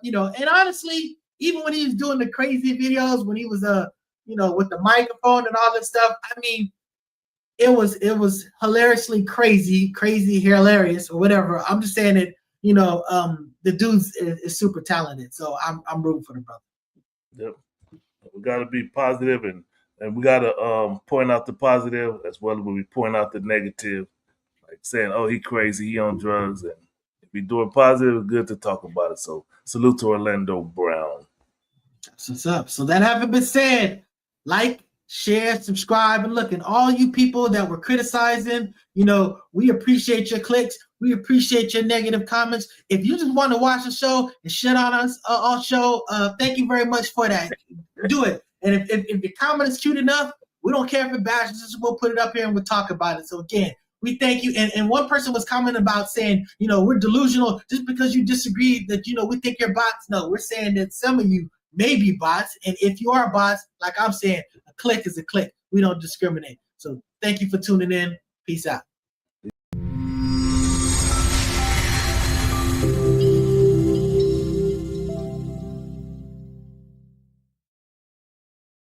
you know, and honestly, even when he was doing the crazy videos, when he was, you know, with the microphone and all that stuff, I mean, it was hilariously crazy, hilarious, or whatever. I'm just saying that, you know, the dude is super talented. So I'm rooting for the brother. Yep. We gotta be positive and we gotta point out the positive as well as when we point out the negative. Like saying, oh, he crazy, he on drugs, and if we doing positive, it's good to talk about it. So salute to Orlando Brown. That's what's up. So that having been said, like, share, subscribe, and look, and all you people that were criticizing, you know, we appreciate your clicks. We appreciate your negative comments. If you just want to watch the show and shit on us all show, thank you very much for that. Do it. And if the comment is cute enough, we don't care if it bashes us. We'll put it up here and we'll talk about it. So again, we thank you. And one person was commenting about saying, you know, we're delusional just because you disagree that, you know, we think you're bots. No, we're saying that some of you may be bots. And if you are bots, like I'm saying, a click is a click. We don't discriminate. So thank you for tuning in. Peace out.